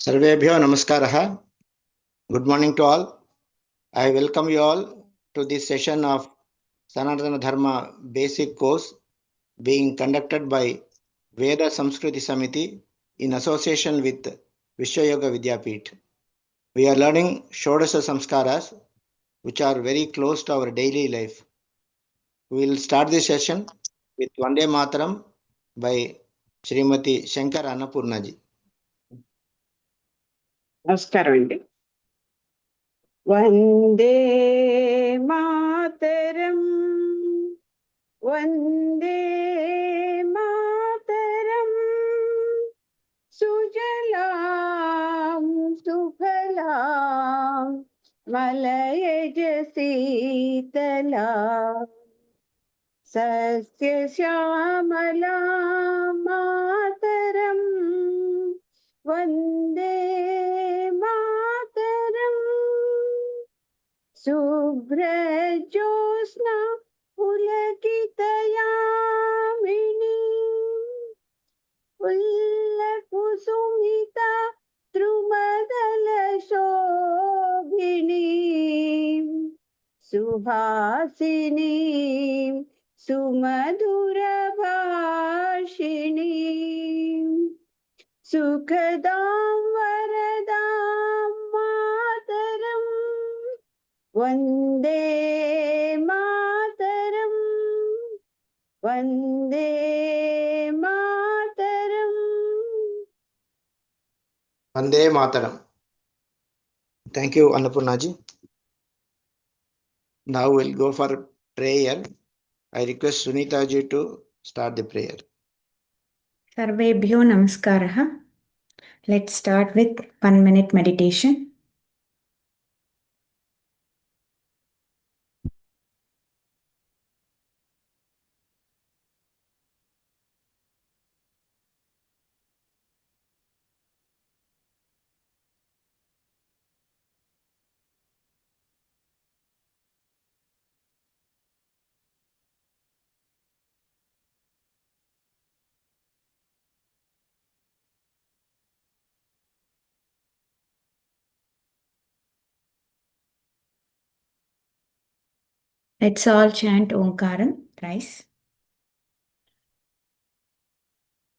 Sarvebhyo Namaskaraha. Good morning to all. I welcome you all to this session of Sanatana Dharma basic course being conducted by Veda Samskriti Samiti in association with Vishwa Yoga Vidyapith. We are learning Shodasa Samskaras which are very close to our daily life. We will start this session with Vande Mataram by Srimati Shankar Annapurnaji. నమస్కారం అండి. వందే మాతరం వందే మాతరం సుజలాం సుఫలాం మలయజ శీతలాం సస్యశ్యామలాం మాతరం వందే మాతరం శుభ్రజ్యోత్స్నా పులకితయామినీ ఉల్లకుసుమితా ద్రుమదలశోభినీ సుహాసినీ సుమధురభాషిణీ సుఖదాం వరదాం మాతరం Vande Mataram Vande Mataram. Vande Mataram. Thank you, Annapurnaji. Now we'll go for prayer. I request Sunita ji to start the prayer. Sarvebhyo Namaskaraha. Let's start with 1-minute meditation. Let's all chant Omkaram thrice.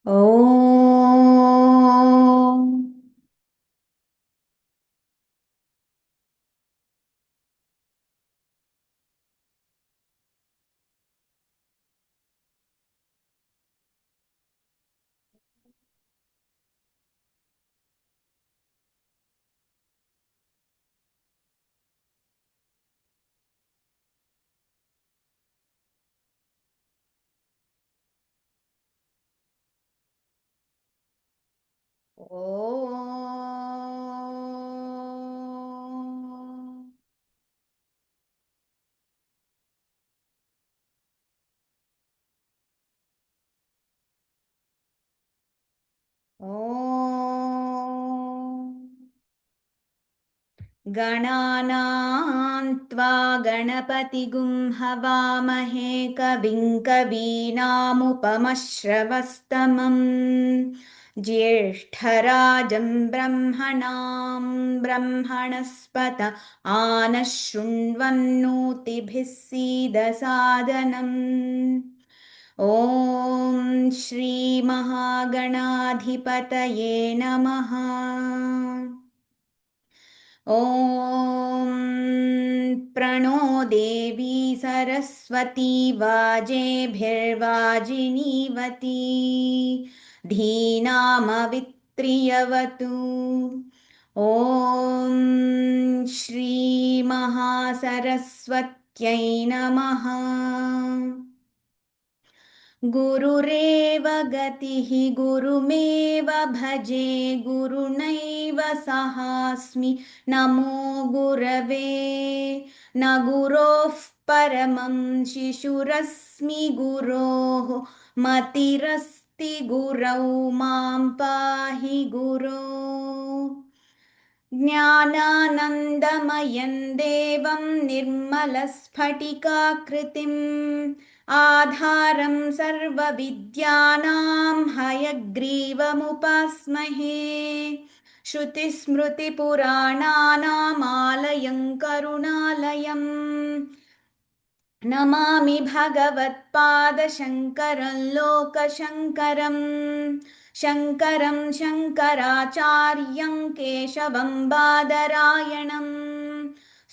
Om. Om. Om. गणानां त्वा गणपतिगुं हवामहे कविं कवीनामुपमश्रवस्तमम् ज्येष्ठराजं ब्रह्मणां ब्रह्मणस्पत आनः शृण्वन्नोतिभिः सीदसादनम् ॐ श्रीमहागणाधिपतये नमः। ॐ प्रणो देवी सरस्वती वाजेभिर्वाजिनीवती धीनामवित्रियवतु। ॐ श्रीमहासरस्वत्यै नमः। गुरुरेव गतिः गुरुमेव भजे गुरुनैव सहास्मि नमो गुरवे। न गुरोः परमं शिशुरस्मि गुरोः मतिरस्ति गुरौ मां पाहि गुरो। ज्ञानानन्दमयं देवं निर्मलस्फटिकाकृतिम् आधारं सर्वविद्यानां हयग्रीवमुपास्महे। श्रुतिस्मृतिपुराणानामालयं करुणालयम् नमामि भगवत्पादशङ्करं लोकशङ्करं शङ्करं शङ्कराचार्यं केशवं बादरायणं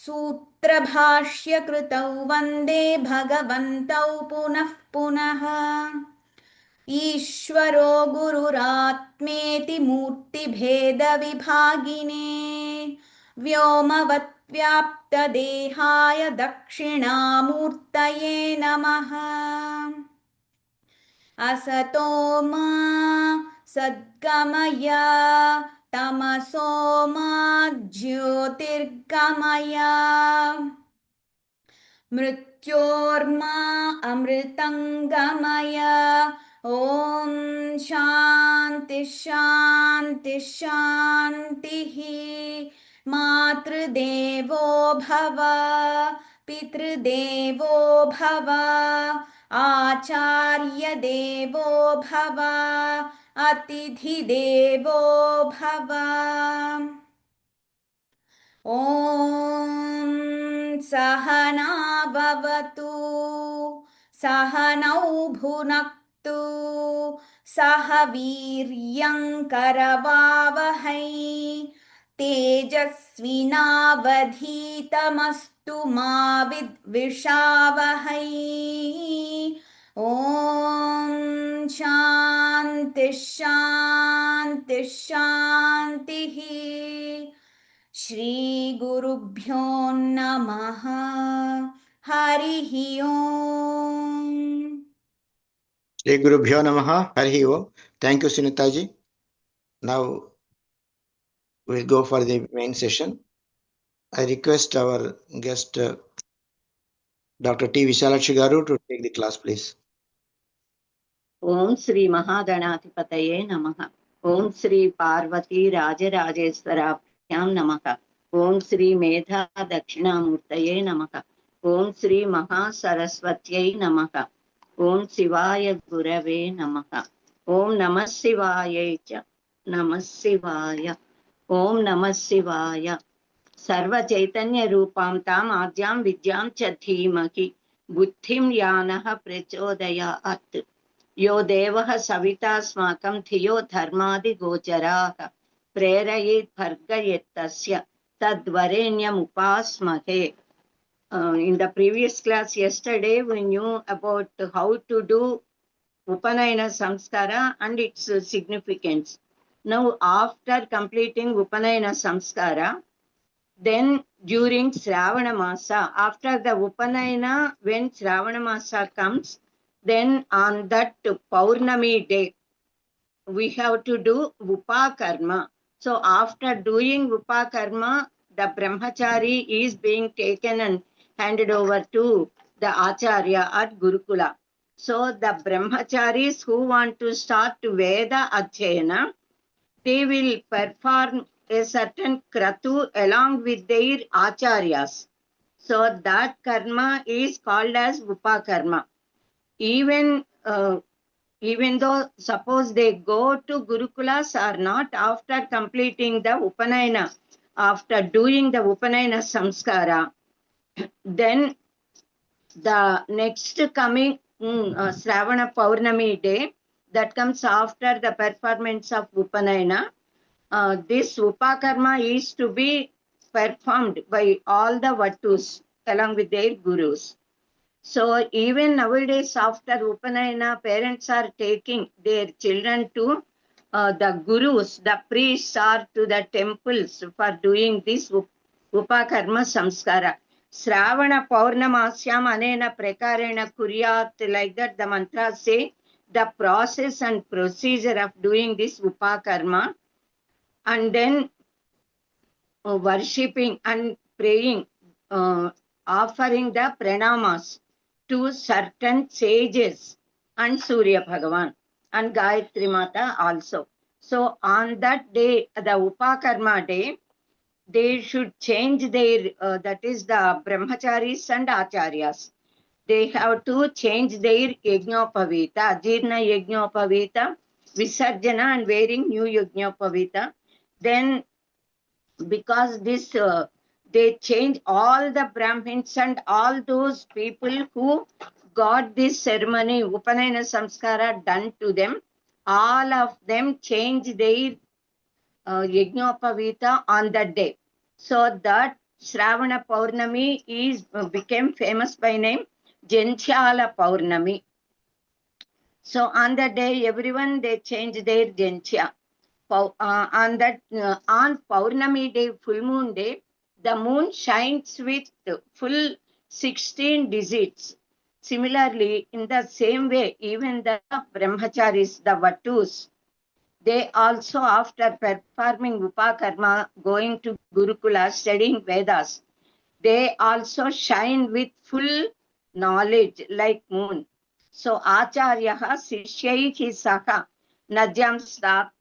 सूत्रभाष्यकृतौ वन्दे भगवन्तौ पुनः पुनः ईश्वरो गुरुरात्मेति मूर्तिभेदविभागिने व्योमवद्व्याप्तदेहाय दक्षिणामूर्तये नमः असतो मा सद्गमय तमसो मा ज्योतिर्गमय मृत्योर्मा अमृतङ्गमय ॐ शान्ति शान्ति शान्तिः मातृदेवो भव पितृदेवो भव आचार्यदेवो भव अतिथिदेवो भव ॐ सहना भवतु सहनौ भुनक्तु सह वीर्यं करवावहै तेजस्विनावधीतमस्तु मा विद्विषावहै ॐ शान्ति शान्ति शान्तिः श्रीगुरुभ्यो नमः हरिः ओम् Shri Gurubhyo Namaha, Harihi Om. Thank you, Sunitaji. Now we'll go for the main session. I request our guest, Dr. T. Vishalakshi Garu, to take the class, please. ఓం శ్రీ మహాగణాధిపతయే నమః. ఓం శ్రీ పార్వతీ రాజరాజేశ్వరాభ్యాం నమః. ఓం శ్రీ మేధా దక్షిణామూర్తయే నమః. ఓం శ్రీ మహాసరస్వత్యై నమః. ఓం శివాయ గురవే నమః. ఓం నమః శివాయై చ నమః శివాయ. ఓం నమః శివాయ. సర్వ చైతన్య రూపాం తాం ఆద్యాం విద్యాం చ ధీమహి బుద్ధిం యానః ప్రచోదయాత్. यो देवः सवितास्माकं धियो धर्मादिगोचराः प्रेरयेत् भर्गयेत्तस्य तद्वरेण्यमुपास्महे. In the previous class yesterday we knew about how to do Upanayana Samskara and its significance. Now after completing Upanayana Samskara, then during Shravana Masa, after the Upanayana, when Shravana Masa comes, then on that Paurnami day, we have to do Upakarma. So after doing Upakarma, the Brahmachari is being taken and handed over to the Acharya at Gurukula. So the Brahmacharis who want to start Veda Adhyayana, they will perform a certain kratu along with their Acharyas. So that karma is called as Upakarma. Even though suppose they go to Gurukulas or not, after completing the Upanayana, after doing the Upanayana Samskara, then the next coming Shravana Paurnami day, that comes after the performance of Upanayana, this Upakarma is to be performed by all the Vattus along with their Gurus. So even nowadays after Upanayana, parents are taking their children to the Gurus, the priests, or to the temples for doing this Upakarma Samskara. Shravana Paurnamasyam anena prakarena kuryat, like that the mantras say the process and procedure of doing this Upakarma, and then worshipping and praying, offering the pranamas to certain sages and Surya Bhagavan and Gayatri Mata also. So on that day, the Upakarma day, they should change their, that is the Brahmacharis and Acharyas. They have to change their Yajnopavita, Ajirna Yajnopavita, Visarjana, and wearing new Yajnopavita. Then because this they change all the Brahmins and all those people who got this ceremony Upanayana Samskara done to them, all of them change their Yajnopavita on that day. So that Shravana Paurnami is became famous by name Janchala Paurnami. So on that day, everyone they change their Jancha. On Paurnami day, full moon day, the moon shines with full 16 digits. Similarly, in the same way, even the brahmacharis, the vatus, they also, after performing Upakarma, going to Gurukula, studying Vedas, they also shine with full knowledge like moon. So, Acharyaha Sishyaihi Saha Nadyam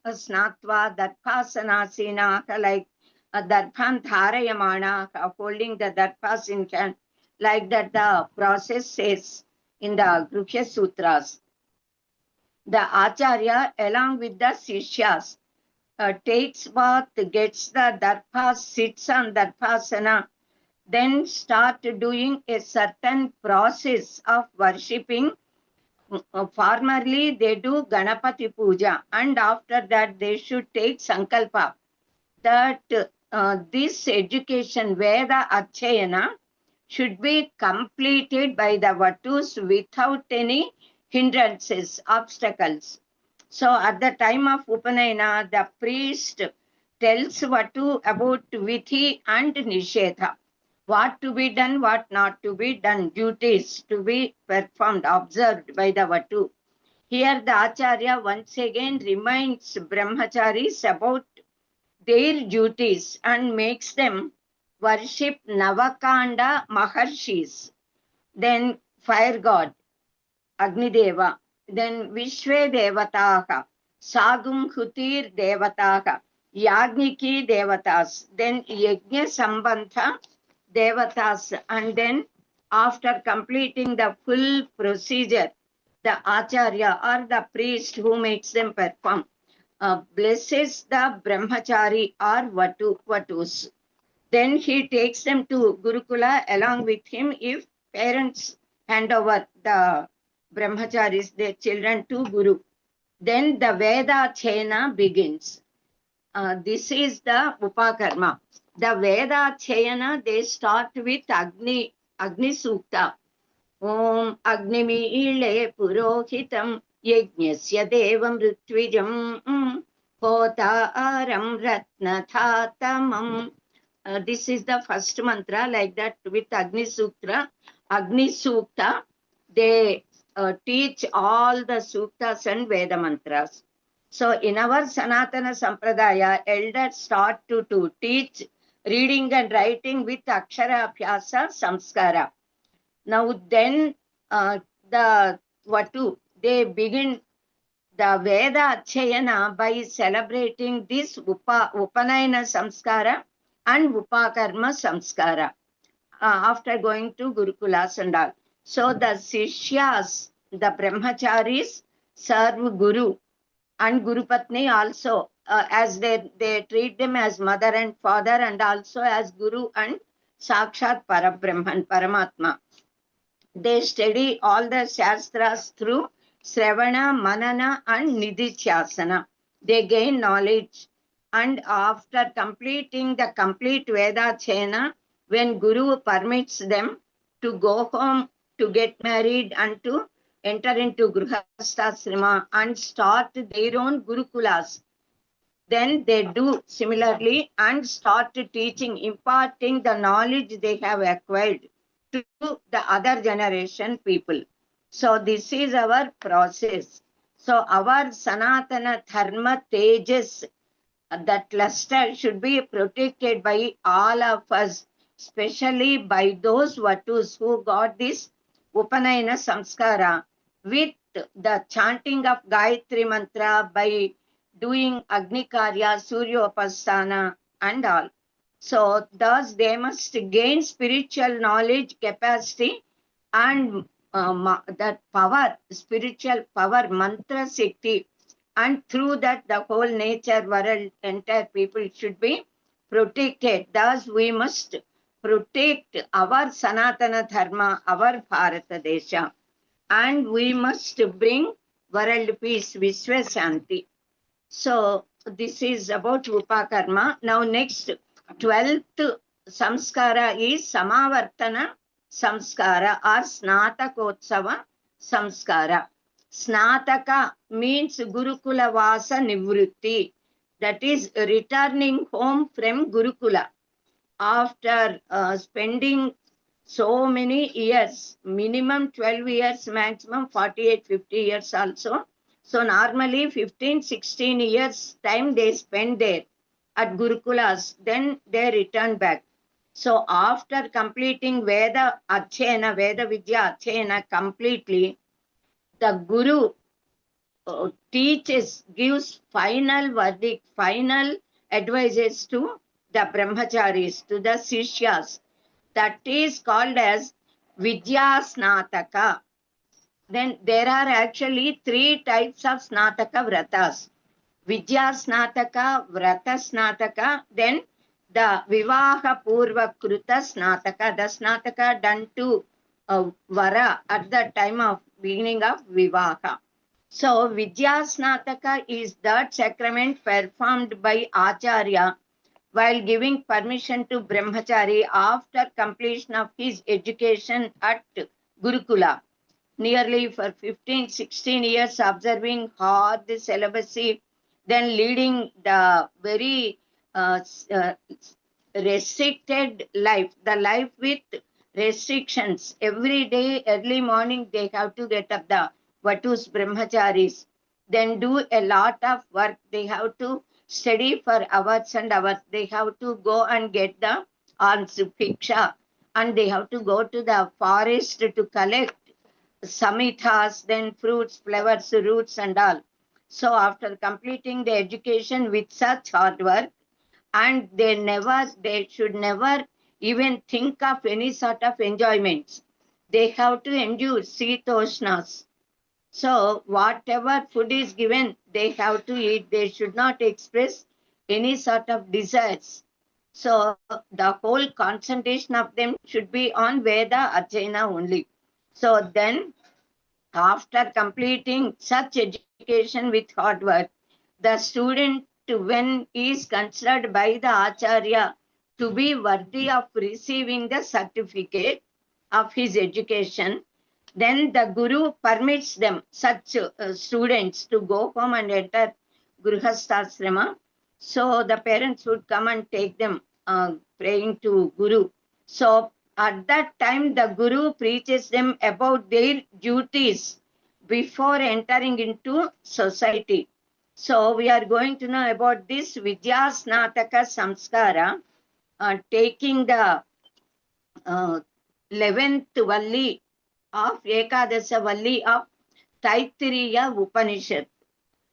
Snatva Darpasanasina, like Darpan Dharayamana, holding the Darpas in hand, like that the process says in the Gruhya Sutras. The Acharya, along with the Sishyas, takes bath, gets the Darpas, sits on Darpasana, then start doing a certain process of worshipping. Formerly, they do Ganapati Puja, and after that, they should take Sankalpa that this education, Veda Achayana, should be completed by the Vatus without any hindrances, obstacles. So, at the time of Upanayana, the priest tells Vatu about Vithi and Nishedha. What to be done, what not to be done, duties to be performed, observed by the Vatu. Here the Acharya once again reminds brahmacharis about their duties and makes them worship Navakanda Maharshis, then fire god, Agni Deva, then Vishwe Devataha, Sagum Hutir Devataha, Yagniki Devatas, then Yajna Sambandha Devatas, and then after completing the full procedure, the Acharya or the priest who makes them perform blesses the brahmachari or vatus. Then he takes them to Gurukula along with him if parents hand over the brahmacharis, their children, to Guru. Then the Veda Chayana begins. This is the Upakarma. The Veda Chayana, they start with Agni Sukta. Om Agnimile Purohitam Yajnasya Devam Ritwijam Hotaram Ratnathatamam. This is the first mantra, like that with Agni Sukta. They teach all the suktas and Veda mantras. So in our Sanatana Sampradaya, elders start to teach reading and writing with Akshara Abhyasa Samskara. Now then the Vatu, they begin the Veda Achayana by celebrating this Upanayana Samskara and Upakarma Samskara after going to Gurukulas and all. So the Sishyas, the Brahmacharis, serve Guru and Guru Patni also, as they treat them as mother and father, and also as Guru and Sakshat Parabrahman, Paramatma. They study all the Shastras through Sravana, Manana and Nidichyasana. They gain knowledge, and after completing the complete Veda Chayana, when Guru permits them to go home to get married and to enter into Grihasthasrama and start their own Gurukulas, then they do similarly and start teaching, imparting the knowledge they have acquired to the other generation people. So this is our process. So our Sanatana Dharma Tejas, that luster should be protected by all of us, especially by those Vatus who got this Upanayana Samskara with the chanting of Gayatri Mantra, by doing Agni Karya, Suryopasthana and all. So thus they must gain spiritual knowledge, capacity and that power, spiritual power, mantra Shakti, and through that the whole nature, world, entire people should be protected. Thus we must protect our Sanatana Dharma, our Bharata Desha, and we must bring world peace, Vishwa Shanti. So this is about Upakarma. Now next, 12th samskara is Samavartana samskara or Snatakotsava samskara. Snataka means Gurukula Vasa Nivrutti, that is returning home from Gurukula after spending so many years, minimum 12 years, maximum 48, 50 years also. So normally 15, 16 years time they spend there at Gurukulas, then they return back. So after completing Veda Adhyayana, Veda Vidya Adhyayana completely, the Guru teaches, gives final verdict, final advices to the brahmacharis, to the sishyas. That is called as Vidya Snataka. Then there are actually 3 types of Snataka Vratas. Vidya Snataka, Vrata Snataka, then the Vivaha Purva Kruta Snataka, the Snataka done to Vara at the time of beginning of Vivaha. So Vidya Snataka is that sacrament performed by Acharya while giving permission to Brahmachari after completion of his education at Gurukula. Nearly for 15, 16 years observing hard celibacy, then leading the very restricted life, the life with restrictions. Every day, early morning, they have to get up, the Vatus Brahmacharis, then do a lot of work. They have to study for hours and hours. They have to go and get the alms bhiksha, and they have to go to the forest to collect samithas, then fruits, flowers, roots and all. So after completing the education with such hard work, and they should never even think of any sort of enjoyments. They have to endure sitoshnas. So whatever food is given, they have to eat. They should not express any sort of desires. So the whole concentration of them should be on Veda Adhyayana only. So then, after completing such education with hard work, the student, when he is considered by the Acharya to be worthy of receiving the certificate of his education, then the Guru permits them, such students, to go home and enter Grihasthasrama. So the parents would come and take them praying to Guru. So at that time, the Guru preaches them about their duties before entering into society. So we are going to know about this Vidya Snataka Samskara, taking the 11th Valli of Ekadasa Valli of Taittiriya Upanishad.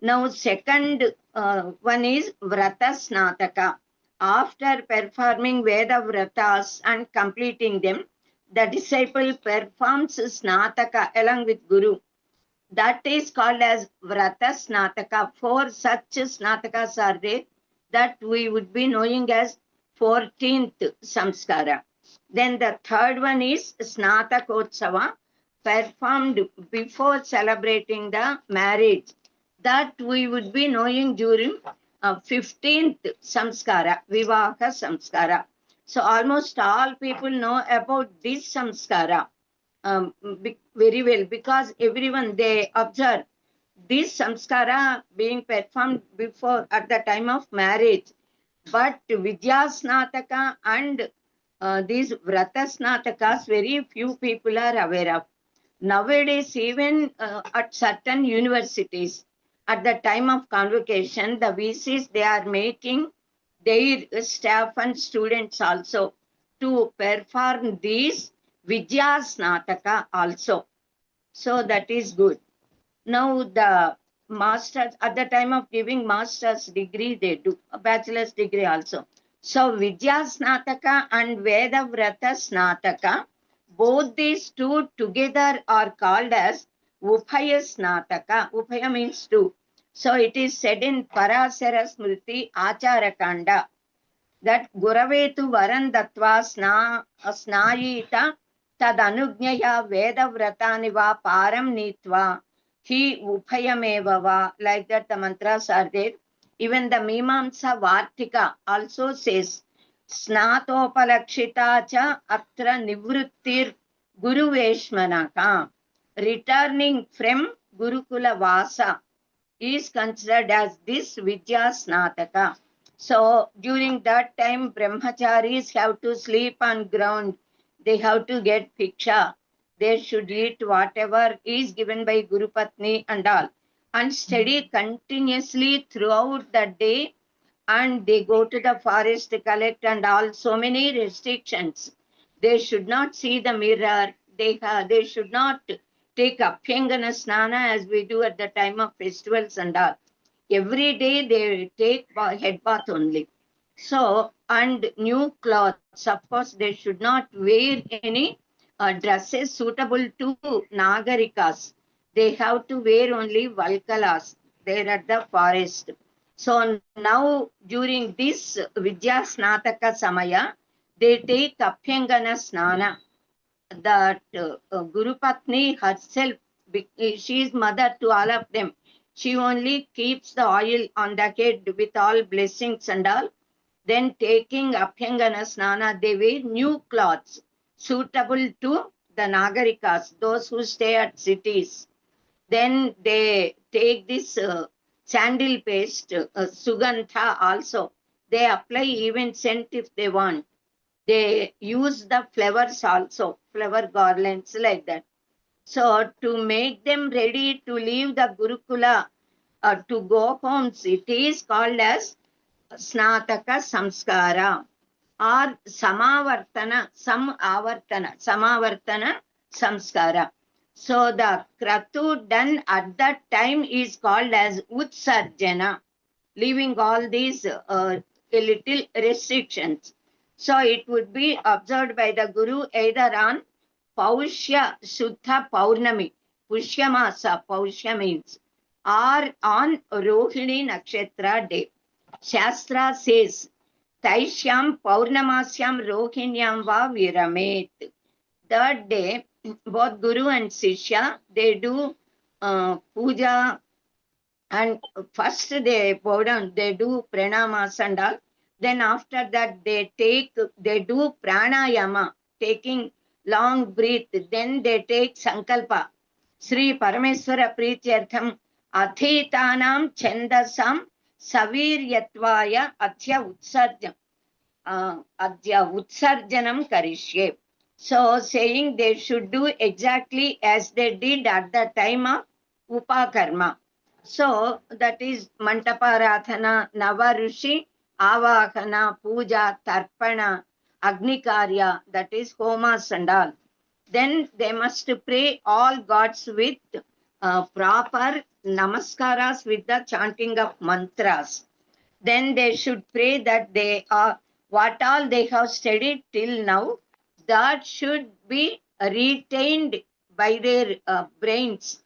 Now second one is Vrata Snataka. After performing Veda Vratas and completing them, the disciple performs Snataka along with Guru. That is called as Vrata Snataka. 4 such Snatakas are there that we would be knowing as 14th Samskara. Then the third one is Snatakotsava, performed before celebrating the marriage. That we would be knowing during 15th Samskara, Vivaha Samskara. So almost all people know about this Samskara very well, because everyone, they observe this Samskara being performed before at the time of marriage. But Vidya Snataka and these Vrata Snatakas, very few people are aware of. Nowadays, even at certain universities, at the time of convocation, the VCs, they are making their staff and students also to perform these Vidya Snataka also. So that is good. Now the masters, at the time of giving master's degree, they do a bachelor's degree also. So Vidya Snataka and Veda Vrata Snataka, both these two together are called as Upaya Snataka. Upaya means two. So it is said in Parasara Smriti Acharakanda that Guravetu Varan Dattva Snayita Tadanugnyaya Veda Vrataniva Param Nitva Hi Upayamevava. Like that the mantras are there. Even the Mimamsa Vartika also says Snatopalakshita cha atra nivrittir Guruveshmanaka. Returning from Gurukula Vasa is considered as this Vidya Snataka. So during that time, brahmacharis have to sleep on ground. They have to get piksha. They should eat whatever is given by Guru Patni and all, and study continuously throughout the day. And they go to the forest to collect and all. So many restrictions. They should not see the mirror. They should not take Abhyangana Snana as we do at the time of festivals and all. Every day they take head bath only. So, and new clothes. Of course, they should not wear any dresses suitable to Nagarikas. They have to wear only Valkalas there at the forest. So now during this Vidya Snataka Samaya, they take Abhyangana Snana. That Guru Patni herself, she is mother to all of them. She only keeps the oil on the head with all blessings and all. Then taking Abhyangana Snana, they wear new clothes suitable to the Nagarikas, those who stay at cities. Then they take this sandal paste, Sugandha also. They apply even scent if they want. They use the flowers also, flower garlands like that. So to make them ready to leave the Gurukula to go home, it is called as Snataka Samskara or Samavartana Samskara. So the Kratu done at that time is called as Utsarjana, leaving all these little restrictions. So it would be observed by the Guru either on Paushya Shuddha Paurnami, Pushyamasa, Paushya means, or on Rohini Nakshatra day. Shastra says, Taishyam Paurnamasyam Rohinyam Va Viramet. That day, both Guru and Sishya, they do puja, and first they bow down, they do pranamas and all. Then after that, they do pranayama, taking long breath. Then they take sankalpa. Sri Parameswara Prityartham Athitanam Chandasam Saviryatvaya Adhya Utsarjanam Karishye. So saying they should do exactly as they did at the time of Upakarma. So that is Mantaparadhana, Navarushi, Avahana, Puja, Tarpana, Agnikarya, that is homas and all. Then they must pray all gods with proper namaskaras with the chanting of mantras. Then they should pray that they are what all they have studied till now, that should be retained by their brains.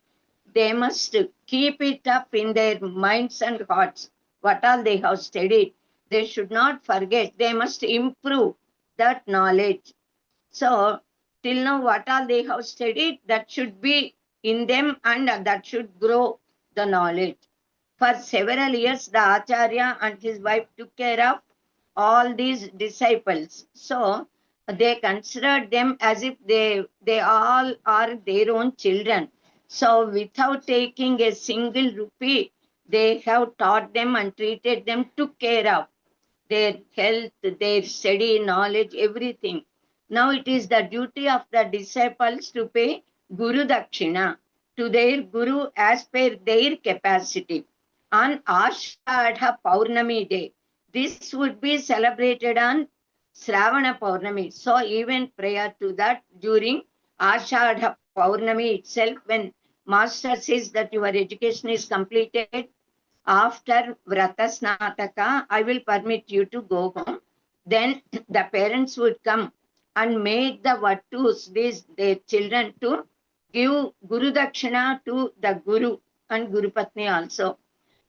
They must keep it up in their minds and hearts. What all they have studied, they should not forget. They must improve that knowledge. So, till now, what all they have studied, that should be in them and that should grow the knowledge. For several years, the Acharya and his wife took care of all these disciples. So, they considered them as if they all are their own children. So without taking a single rupee, they have taught them and treated them, took care of their health, their study, knowledge, everything. Now it is the duty of the disciples to pay Guru Dakshina to their Guru as per their capacity. On Ashadha Paurnami day, this would be celebrated on Shravana Paurnami. So even prior to that, during Ashadha Paurnami itself, when Master says that your education is completed, after Vrata Snataka, I will permit you to go home. Then the parents would come and make the Vattus, their children, to give Guru Dakshina to the Guru and Guru Patni also.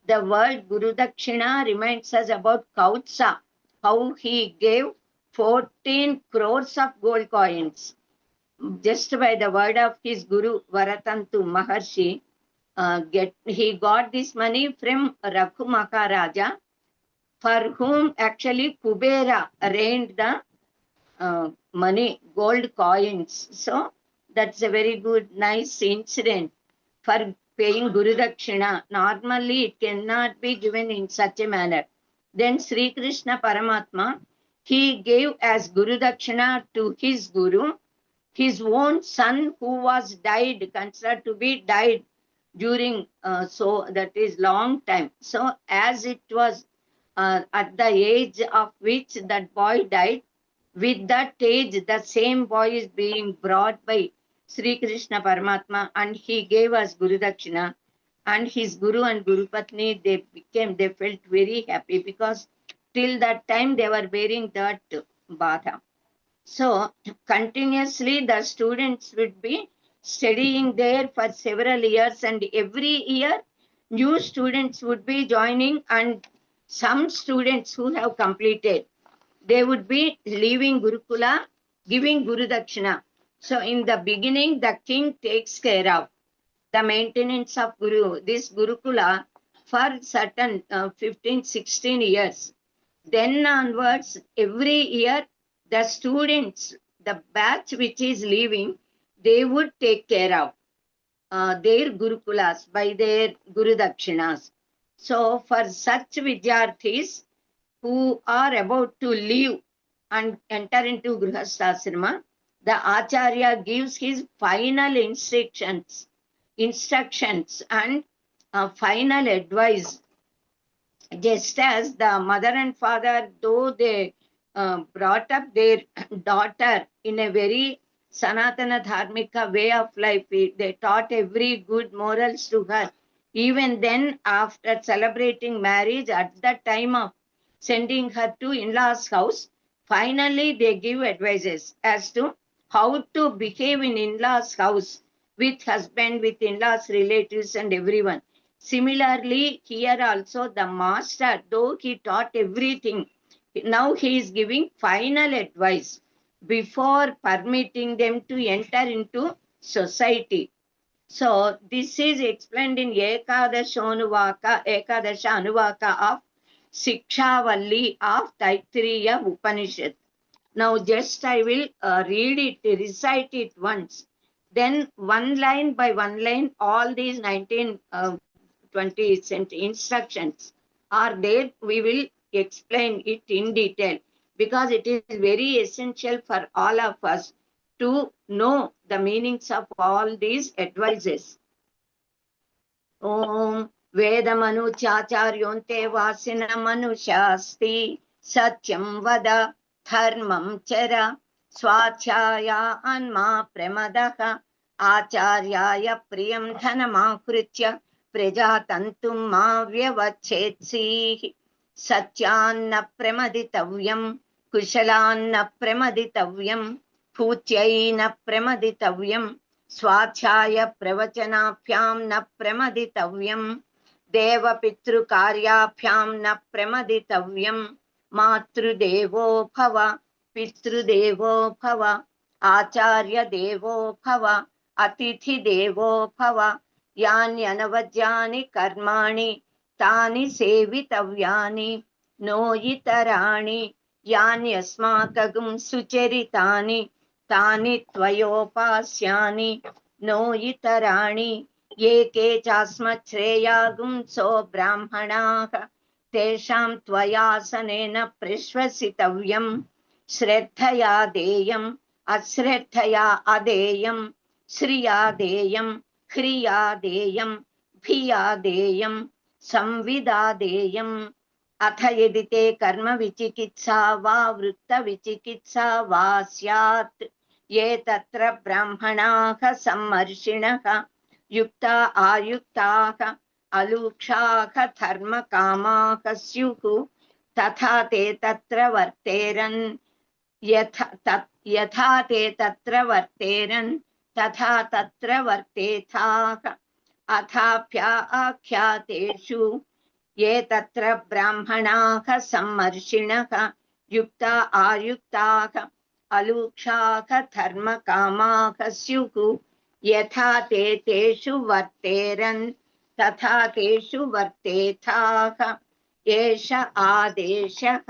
The word Guru Dakshina reminds us about Kautsa, how he gave 14 crores of gold coins just by the word of his Guru Varatantu Maharshi. He got this money from Raghu Maharaja, for whom actually Kubera reigned the money, gold coins. So that's a very good, nice incident for paying Guru Dakshina. Normally it cannot be given in such a manner. Then Sri Krishna Paramatma, he gave as Guru Dakshina to his Guru, his own son who was died, considered to be died during, so that is long time. So as it was at the age of which that boy died, with that age, the same boy is being brought by Sri Krishna Paramatma, and he gave us Guru Dakshina. And his Guru and Guru Patni, they felt very happy because till that time they were bearing that Bada. So continuously the students would be studying there for several years, and every year new students would be joining, and some students who have completed, they would be leaving Gurukula, giving Guru Dakshina. So in the beginning, the king takes care of the maintenance of Guru, this Gurukula for certain 15, 16 years. Then onwards, every year, the students, the batch which is leaving, they would take care of their Gurukulas by their Guru Dakshinas. So for such Vidyarthis who are about to leave and enter into Grihasthasrama, the Acharya gives his final instructions and final advice. Just as the mother and father, though they brought up their daughter in a very Sanatana Dharmika way of life, they taught every good morals to her. Even then, after celebrating marriage, at the time of sending her to in-laws' house, finally they give advices as to how to behave in in-laws' house with husband, with in-laws, relatives, and everyone. Similarly, here also the master, though he taught everything, now he is giving final advice before permitting them to enter into society. So this is explained in Ekadasha Anuvaka of Sikshavalli of Taittiriya Upanishad. Now just I will read it, recite it once. Then one line by one line, all these 19, 20 instructions are there. We will explain it in detail because it is very essential for all of us to know the meanings of all these advices. Om Vedamanu Chacharyonte Vasina Manushasti Satyam Vada Dharmam Chara Swachaya Anma Premadaha Acharyaya Priyam Dhanamakrutya Prajatantum Ma Vyavachetsi Satyanna Premaditavyam Kushalanna Premaditavyam Putyaina Premaditavyam Swachaya Pravachanapyam na Premaditavyam Deva Pitru Karyapyam na Premaditavyam Matru Devo Bhava Pitru Devo Bhava Acharya Devo Bhava Atithi Devo Bhava Yani Anavajyani Karmani Tani Sevitavyani Noyitarani Yani Asmakagum Sucheritani Tani Tvayopasyani no itarani yeke chasmachreyagum so brahmanaha tesham tvayasanena prishvasitavyam shraddhaya deyam asraddhaya adeyam shriya deyam khriya deyam bhiya deyam samvida deyam atha yedite karma vichikitsa va vrutta vichikitsa va syat ये तत्र ब्राह्मणाः सम्मर्षिणः युक्ता आयुक्ताः अलूक्षाः धर्मकामाः स्युः तथा ते तत्र वर्तेरन् यथा ते तत्र वर्तेरन् तथा तत्र वर्तेथाः अथाप्याख्यातेषु ये तत्र ब्राह्मणाः सम्मर्षिणः युक्ता आयुक्ताः अलूक्षाः धर्मकामाः स्युः यथा ते तेषु वर्तेरन् तथा तेषु वर्तेथाः एष आदेशः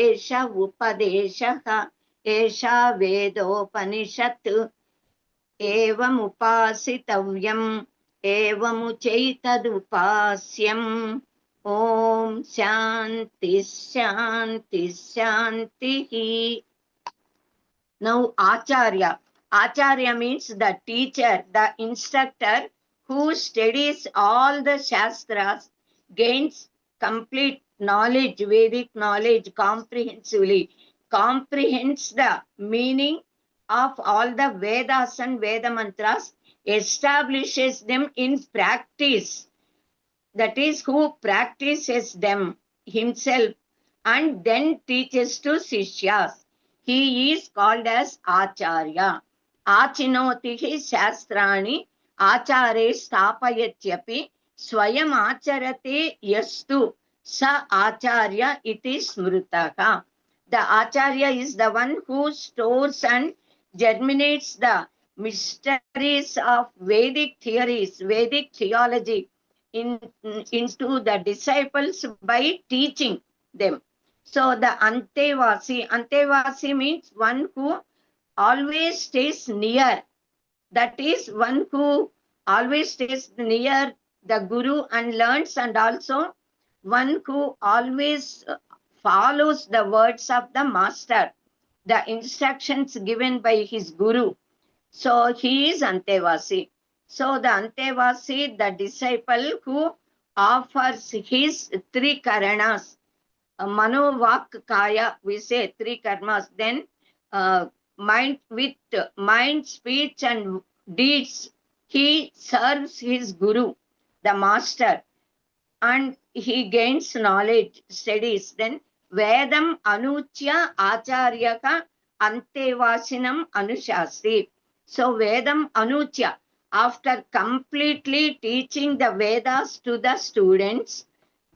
एष उपदेशः एषा वेदोपनिषत् एवमुपासितव्यम् एवमुचैतदुपास्यम् ॐ शान्ति शान्ति शान्तिः. Now Acharya. Acharya means the teacher, the instructor who studies all the Shastras, gains complete knowledge, Vedic knowledge comprehensively, comprehends the meaning of all the Vedas and Veda mantras, establishes them in practice. That is, who practices them himself and then teaches to Sishyas. He is called as Acharya. Achinotihi shastrani acare sthapayatyapi swayam acharate yastu sa acharya iti smrutaha. The Acharya is the one who stores and germinates the mysteries of Vedic theories, Vedic theology into the disciples by teaching them. So the Antevasi means one who always stays near. That is one who always stays near the Guru and learns, and also one who always follows the words of the master, the instructions given by his Guru. So he is Antevasi. So the Antevasi, the disciple who offers his three karanas, Mano, Vak, Kaya, we say three karmas. Then mind, speech and deeds, he serves his Guru, the master, and he gains knowledge, studies. Then Vedam Anuchya Acharyaka Antevasinam Anushasti. So Vedam Anuchya, after completely teaching the Vedas to the students,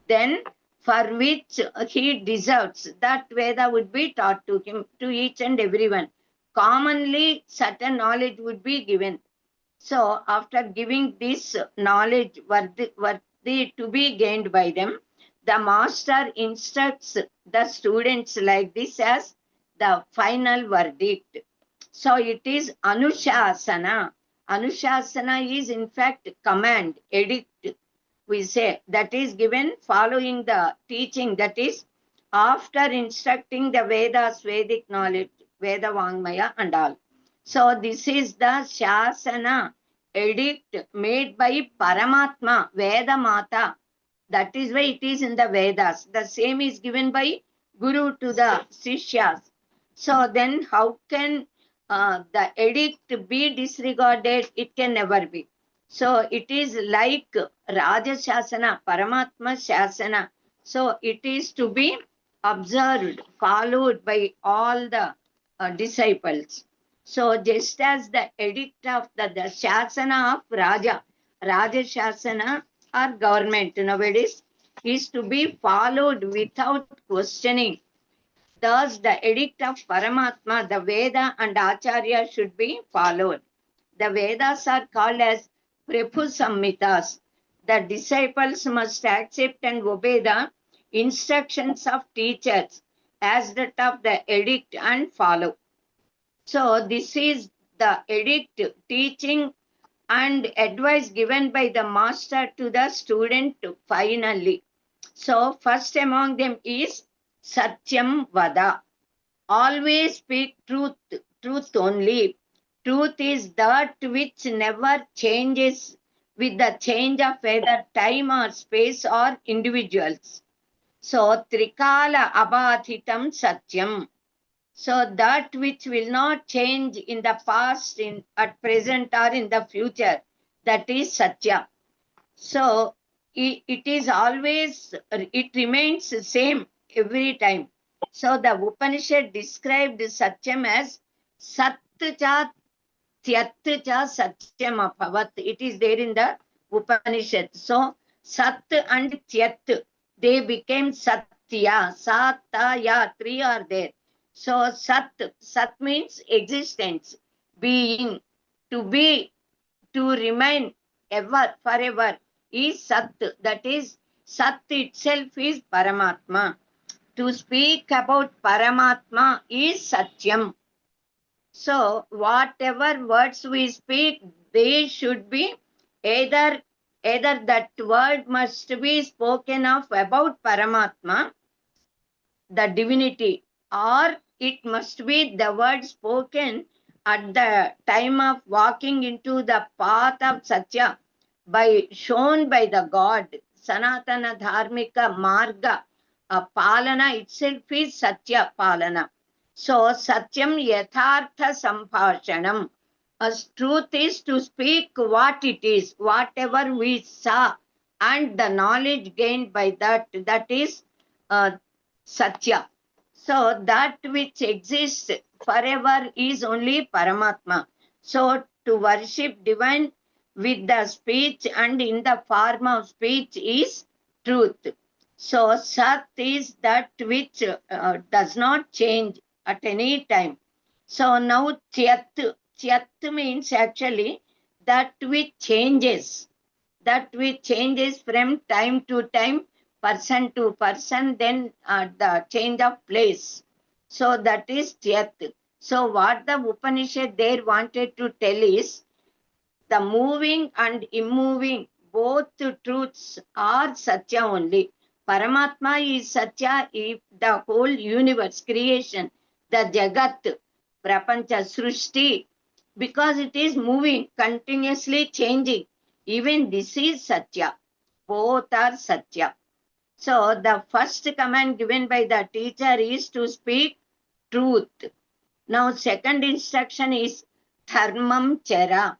then for which he deserves, that Veda would be taught to him, to each and everyone. Commonly, certain knowledge would be given. So, after giving this knowledge worthy to be gained by them, the master instructs the students like this as the final verdict. So, it is Anushasana. Anushasana is in fact command, edict, we say, that is given following the teaching, that is after instructing the Vedas, Vedic knowledge, Veda Vangmaya and all. So this is the Shasana, edict made by Paramatma, Veda Mata. That is why it is in the Vedas. The same is given by Guru to the Sishyas. So then how can the edict be disregarded? It can never be. So it is like Raja Shasana, Paramatma Shasana. So it is to be observed, followed by all the disciples. So just as the edict of the Shasana of Raja Shasana or government nowadays is to be followed without questioning. Thus the edict of Paramatma, the Veda and Acharya should be followed. The Vedas are called as Prabhu Samhitas. The disciples must accept and obey the instructions of teachers as that of the edict and follow. So this is the edict, teaching and advice given by the master to the student finally. So first among them is Satyam Vada. Always speak truth only. Truth is that which never changes with the change of either time or space or individuals. So Trikala Abadhitam Satyam. So that which will not change in the past, at present or in the future, that is Satya. So it is always, it remains the same every time. So the Upanishad described Satyam as Satcha Tyatcha Satyam Abhavat. It is there in the Upanishad. So Sat and Tyat, they became Satya. Satya, three are there. So Sat means existence, being, to be, to remain ever, forever is Sat. That is, Sat itself is Paramatma. To speak about Paramatma is Satyam. So whatever words we speak, they should be either that word must be spoken of about Paramatma, the divinity, or it must be the word spoken at the time of walking into the path of Satya, shown by the God. Sanatana Dharmika Marga, Palana itself is Satya Palana. So Satyam Yathartha Sambhashanam. As truth is to speak what it is, whatever we saw, and the knowledge gained by that is Satya. So that which exists forever is only Paramatma. So to worship divine with the speech and in the form of speech is truth. So Sat is that which does not change at any time. So now Tyat means actually that which changes. That which changes from time to time, person to person, then the change of place. So that is Tyat. So what the Upanishad there wanted to tell is, the moving and immoving, both truths are Satya only. Paramatma is Satya if the whole universe, creation, the Jagat, Prapancha, Srushti, because it is moving, continuously changing. Even this is Satya. Both are Satya. So the first command given by the teacher is to speak truth. Now second instruction is Dharmam Chara.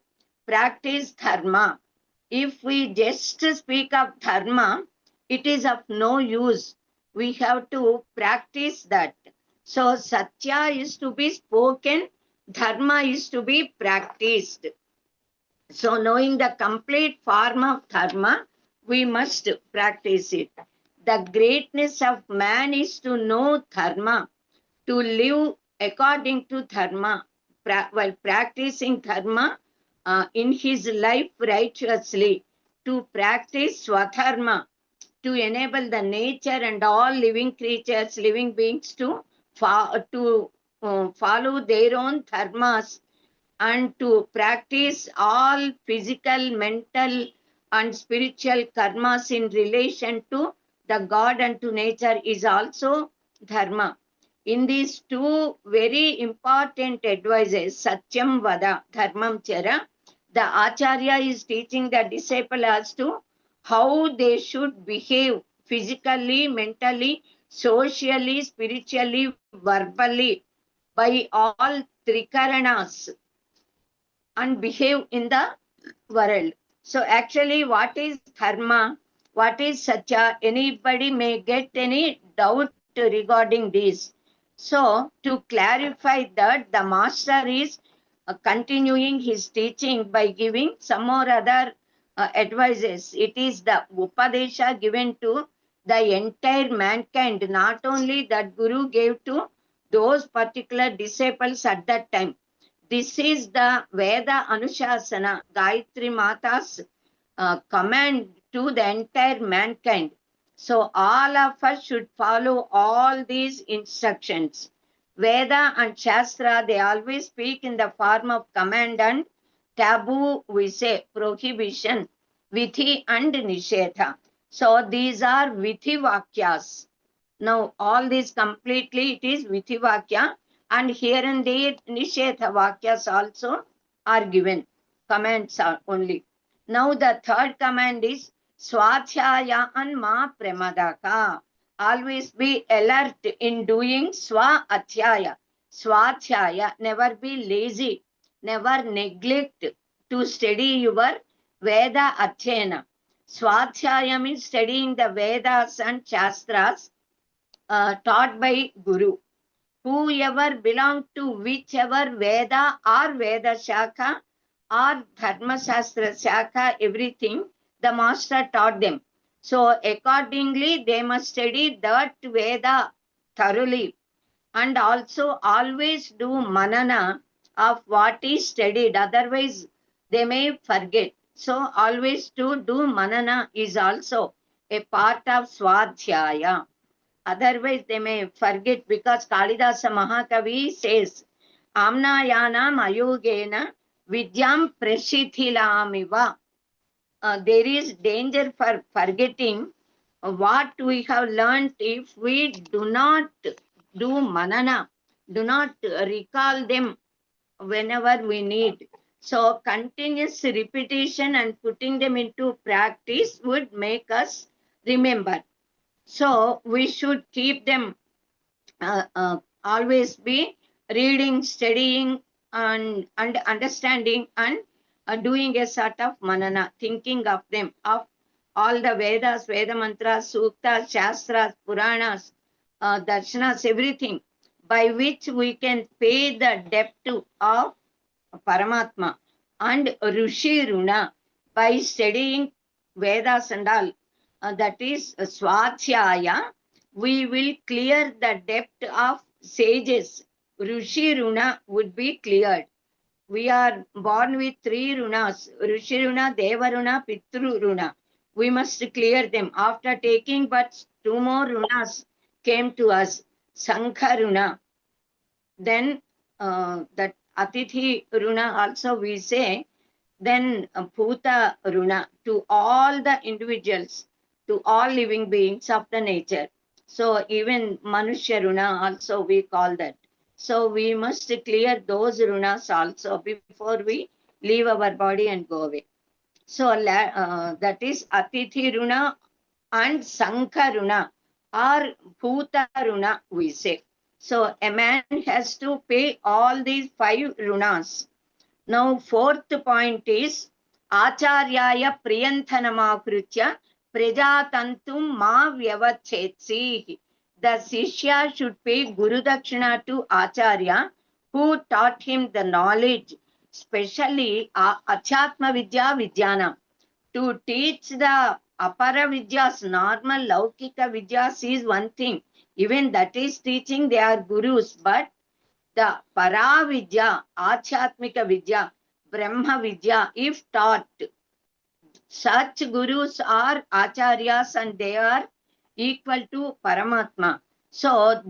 Practice dharma. If we just speak of dharma, it is of no use. We have to practice that. So Satya is to be spoken, dharma is to be practiced. So knowing the complete form of dharma, we must practice it. The greatness of man is to know dharma, to live according to dharma, while practicing dharma in his life righteously, to practice swadharma, to enable the nature and all living creatures, living beings to follow their own dharmas, and to practice all physical, mental and spiritual karmas in relation to the God and to nature is also dharma. In these two very important advices, Satyam Vada, Dharmam Chara, the Acharya is teaching the disciple as to how they should behave physically, mentally, socially, spiritually, verbally, by all trikaranas, and behave in the world. So actually, what is dharma? What is Satya? Anybody may get any doubt regarding this. So to clarify that, the master is continuing his teaching by giving some more other advices. It is the Upadesha given to the entire mankind, not only that Guru gave to those particular disciples at that time. This is the Veda Anushasana, Gayatri Mata's command to the entire mankind. So all of us should follow all these instructions. Veda and Shastra, they always speak in the form of command and taboo, we say, prohibition, Vithi and Nishedha. So these are Vithi Vakyas. Now all these completely, it is Vithi Vakya. And here and there, Nishedha Vakyas also are given. Commands are only. Now the third command is Swadhyaya and Ma Pramadaka. Always be alert in doing Swa Adhyaya. Swadhyaya, never be lazy, never neglect to study your Veda Adhyayana. Swadhyaya means studying the Vedas and Shastras taught by Guru. Whoever belong to whichever Veda or Veda Shakha or Dharma Shastra Shakha, everything, the master taught them. So accordingly, they must study that Veda thoroughly, and also always do manana of what is studied. Otherwise, they may forget. So always to do manana is also a part of Swadhyaya. Otherwise, they may forget, because Kalidasa Mahakavi says, Amnayanam ayogena vidyam prashithilamiva. There is danger for forgetting what we have learned if we do not do manana, do not recall them whenever we need. So continuous repetition and putting them into practice would make us remember. So we should keep them, always be reading, studying, and understanding, and doing a sort of manana, thinking of them, of all the Vedas, Veda mantras, Suktas, Shastras, Puranas, Darshanas, everything, by which we can pay the debt of Paramatma. And Rishi Runa, by studying Vedas and all, that is Swadhyaya, we will clear the debt of sages. Rishi Runa would be cleared. We are born with 3 runas, Rishi Runa, Deva Runa, Pitru Runa. We must clear them. After taking but 2 more runas came to us, Sankha Runa. Then that Atithi Runa also we say, then Bhuta Runa, to all the individuals, to all living beings of the nature. So even Manushya Runa also we call that. So we must clear those runas also before we leave our body and go away. So that is Atithi Runa and Sankha Runa or Bhuta Runa we say. So a man has to pay all these 5 runas. Now 4th point is Acharyaya Priyanthanamakritya Prajatantum Ma Vyavachetsi. The Sishya should pay Guru Dakshina to Acharya who taught him the knowledge, especially Achyatma Vidya Vidyana. To teach the Apara Vidyas, normal Laukika Vidyas is one thing. Even that is teaching, they are gurus, but the Paravidya, Achyatmika Vidya, Brahma Vidya, if taught, such gurus are acharyas and they are equal to Paramatma. So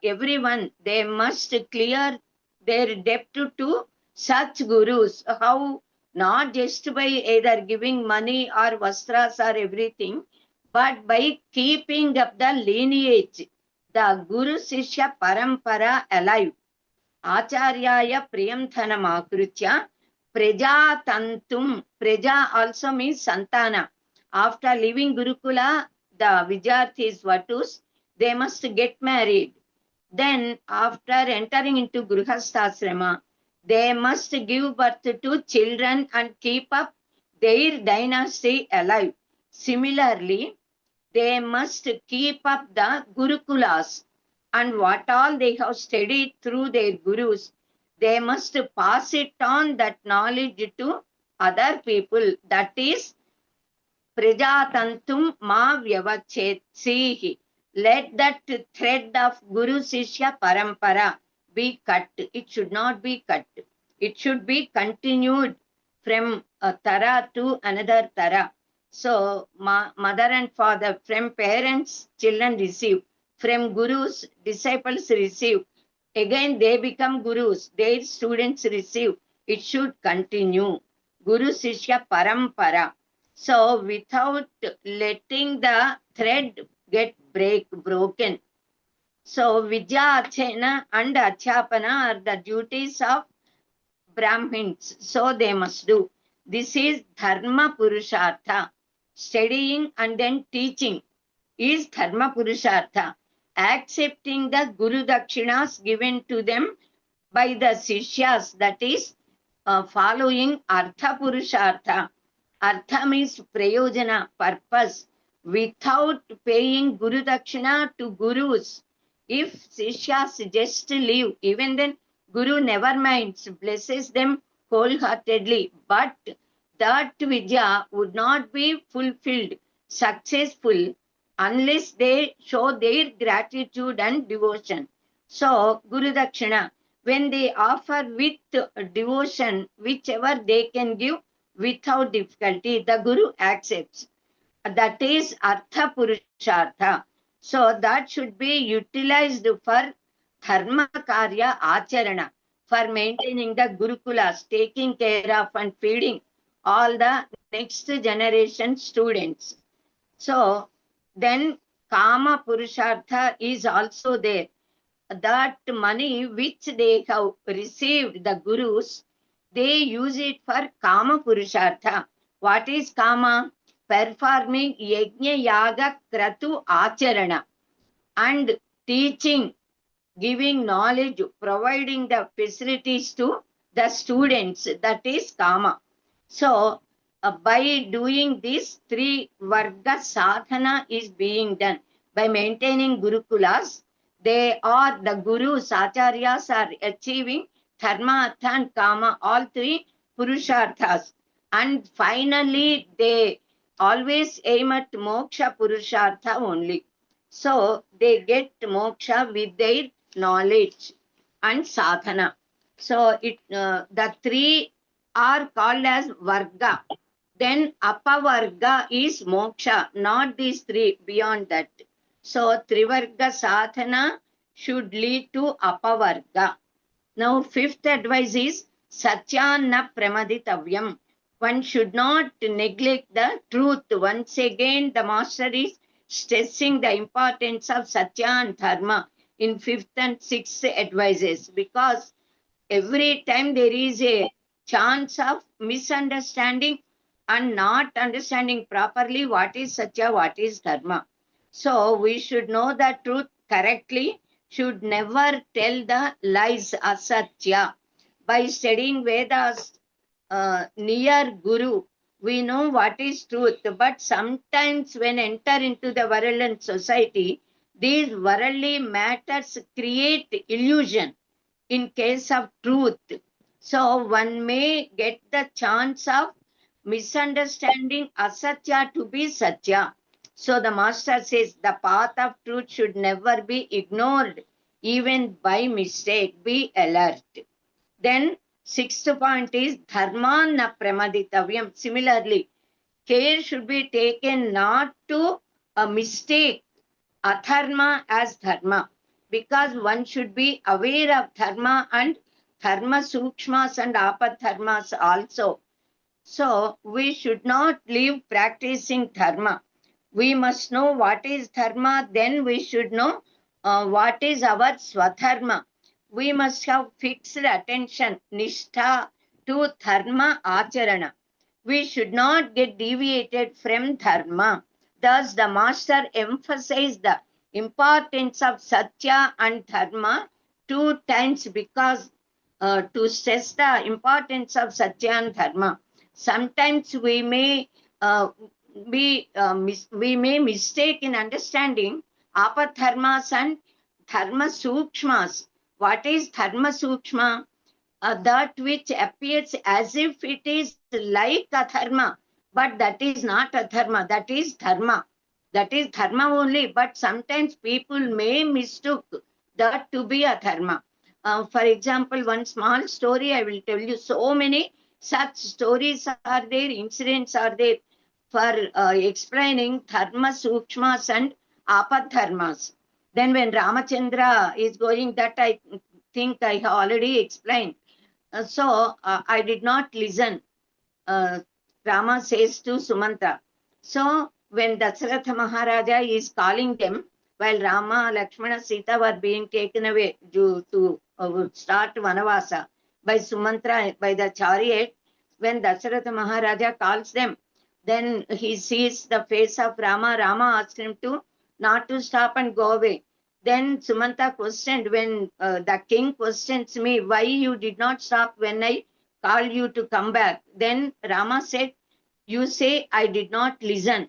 everyone, they must clear their debt to such gurus. How? Not just by either giving money or vastras or everything, but by keeping up the lineage, the Guru Sishya Parampara alive. Acharyaya Priyamthanamakritya Prajatantum. Praja also means Santana. After leaving Gurukula, the Vidyarthis, Vatus, they must get married. Then after entering into Grihasthasrama, they must give birth to children and keep up their dynasty alive. Similarly, they must keep up the Gurukulas, and what all they have studied through their gurus, they must pass it on, that knowledge, to other people. That is Prajatantum Ma Vyavachetsi. Let that thread of Guru Sishya Parampara be cut. It should not be cut. It should be continued from a Tara to another Tara. So mother and father, from parents, children receive. From gurus, disciples receive. Again, they become gurus. Their students receive. It should continue. Guru Sishya Parampara. So without letting the thread get broken. So Vidya Archana and Achyapana are the duties of Brahmins. So they must do. This is Dharma Purushartha. Studying and then teaching is Dharma Purushartha. Accepting the Guru Dakshinas given to them by the Sishyas, that is following Artha Purushartha. Artha means Prayojana, purpose. Without paying Guru Dakshina to Gurus, if Sishyas just leave, even then Guru never minds, blesses them wholeheartedly, but that Vidya would not be fulfilled successful unless they show their gratitude and devotion. So, Guru Dakshina, when they offer with devotion, whichever they can give without difficulty, the Guru accepts. That is Artha Purushartha. So, that should be utilized for Dharma Karya Acharana, for maintaining the Gurukulas, taking care of and feeding all the next generation students. So then Kama Purushartha is also there. That money which they have received, the Gurus, they use it for Kama Purushartha. What is Kama? Performing Yajna Yaga Kratu Acharana and teaching, giving knowledge, providing the facilities to the students. That is Kama. So, by doing this, 3 Varga Sadhana is being done. By maintaining Gurukulas, they are, the Gurus, Acharyas are achieving Dharma, Artha and Kama, all 3 Purusharthas. And finally, they always aim at Moksha Purushartha only. So, they get Moksha with their knowledge and Sadhana. So, the 3 are called as Varga. Then Apavarga is Moksha, not these 3, beyond that. So Trivarga Sadhana should lead to Apavarga. Now 5th advice is Satyana Pramaditavyam. One should not neglect the truth. Once again, the master is stressing the importance of Satya and Dharma in 5th and 6th advices, because every time there is a chance of misunderstanding and not understanding properly what is Satya, what is Dharma. So we should know the truth correctly, should never tell the lies, asatya. By studying Vedas near Guru, we know what is truth. But sometimes when enter into the worldly society, these worldly matters create illusion in case of truth. So one may get the chance of misunderstanding asatya to be satya. So the master says the path of truth should never be ignored, even by mistake. Be alert. Then 6th point is dharma na pramaditavyam. Similarly, care should be taken not to mistake adharma as dharma, because one should be aware of dharma and dharma sukshmas and apadharmas also. So we should not leave practicing dharma. We must know what is dharma, then we should know what is our swadharma. We must have fixed attention, nishtha, to dharma acharana. We should not get deviated from dharma. Thus the master emphasized the importance of satya and dharma 2 times, because to stress the importance of satya and dharma. Sometimes we may mistake in understanding apadharmas and dharma sukshmas. What is dharma sukshma? That which appears as if it is like adharma, but that is not adharma, that is dharma. That is dharma only, but sometimes people may mistook that to be adharma. For example, one small story I will tell you. So many such stories are there, incidents are there for explaining dharma sukshmas and apadharmas. Then when Ramachandra is going, that I think I have already explained. So I did not listen. Rama says to Sumanta. So when Dasaratha Maharaja is calling them, while Rama, Lakshmana, Sita were being taken away to start Vanavasa by Sumantra, by the chariot, when Dasaratha Maharaja calls them, then he sees the face of Rama. Rama asks him to not to stop and go away. Then Sumanta questioned, when the king questions me, why you did not stop when I called you to come back? Then Rama said, you say I did not listen.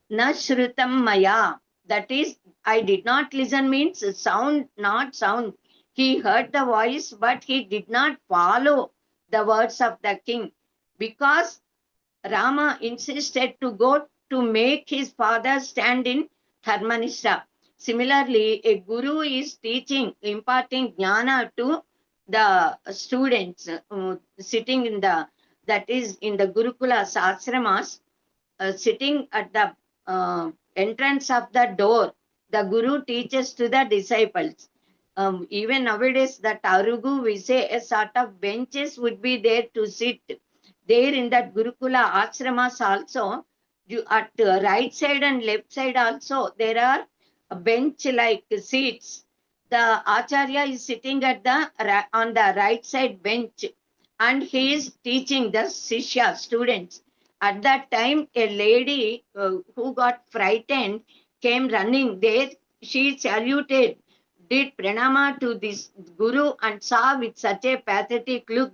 Na shrutam maya. That is, I did not listen means sound, not sound. He heard the voice, but he did not follow the words of the king, because Rama insisted to go to make his father stand in Dharmanishta. Similarly, a guru is teaching, imparting jnana to the students sitting in the, that is in the Gurukulas, ashramas, sitting at the entrance of the door. The guru teaches to the disciples. Even nowadays, that arugu, we say a sort of benches would be there to sit. There in that Gurukula ashramas also, at the right side and left side also, there are a bench like seats. The Acharya is sitting at the on the right side bench, and he is teaching the Shishya students. At that time, a lady who got frightened came running there. She saluted, did pranama to this guru, and saw with such a pathetic look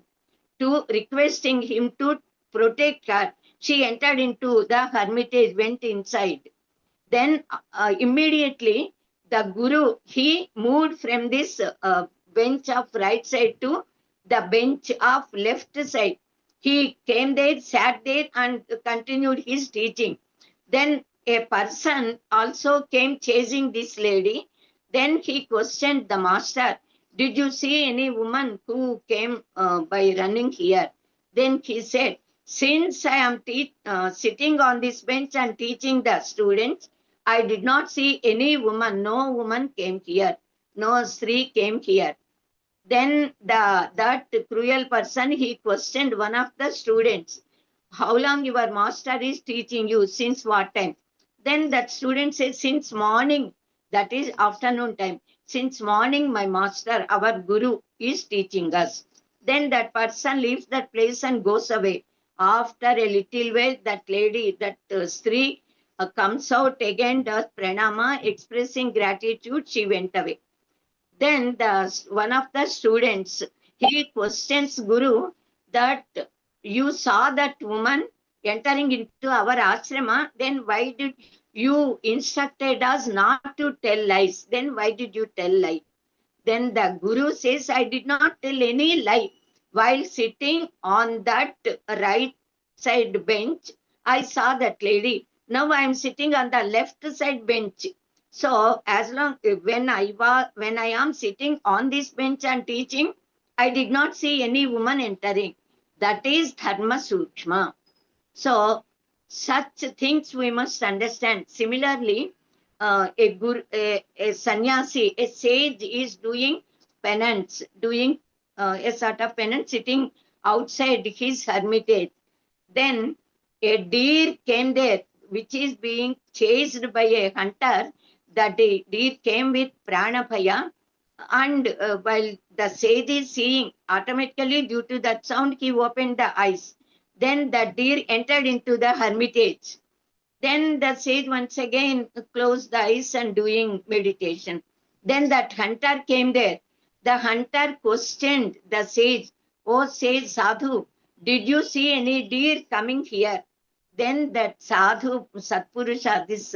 to requesting him to protect her. She entered into the hermitage, went inside. Then immediately the guru, he moved from this bench of right side to the bench of left side. He came there, sat there, and continued his teaching. Then a person also came chasing this lady. Then he questioned the master, did you see any woman who came by running here? Then he said, since I am sitting on this bench and teaching the students, I did not see any woman. No woman came here. No Sri came here. Then that cruel person, he questioned one of the students, how long your master is teaching you? Since what time? Then that student said, since morning, that is afternoon time. Since morning, my master, our guru, is teaching us. Then that person leaves that place and goes away. After a little while, that lady, that Sri, comes out again, does pranama, expressing gratitude. She went away. Then one of the students, he questions Guru that you saw that woman entering into our ashrama, then why did you instructed us not to tell lies? Then why did you tell lie? Then the Guru says, I did not tell any lie. While sitting on that right side bench, I saw that lady. Now I am sitting on the left side bench. So as long when I am sitting on this bench and teaching, I did not see any woman entering. That is dharma sukshma. So such things we must understand. Similarly, a sannyasi, a sage is doing penance, doing a sort of penance, sitting outside his hermitage. Then a deer came there, which is being chased by a hunter. The deer came with pranabhaya, and while the sage is seeing, automatically due to that sound, he opened the eyes. Then the deer entered into the hermitage. Then the sage once again closed the eyes and doing meditation. Then that hunter came there. The hunter questioned the sage, "Oh sage Sadhu, did you see any deer coming here?" Then that Sadhu, Satpurusha, this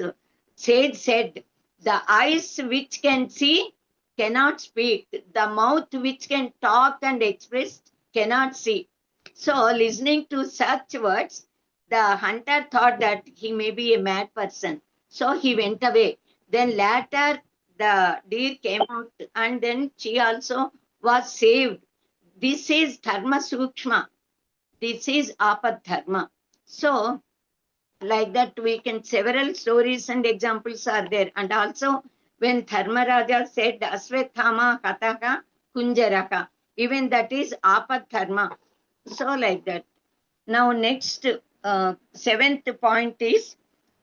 sage said, the eyes which can see cannot speak. The mouth which can talk and express cannot see. So listening to such words, the hunter thought that he may be a mad person. So he went away. Then later the deer came out, and then she also was saved. This is dharma sukshma. This is apad dharma. So like that we can, several stories and examples are there. And also when Dharmaraja said Aswathama Hataha Kunjaraka, even that is apad dharma. So like that. Now next, seventh point is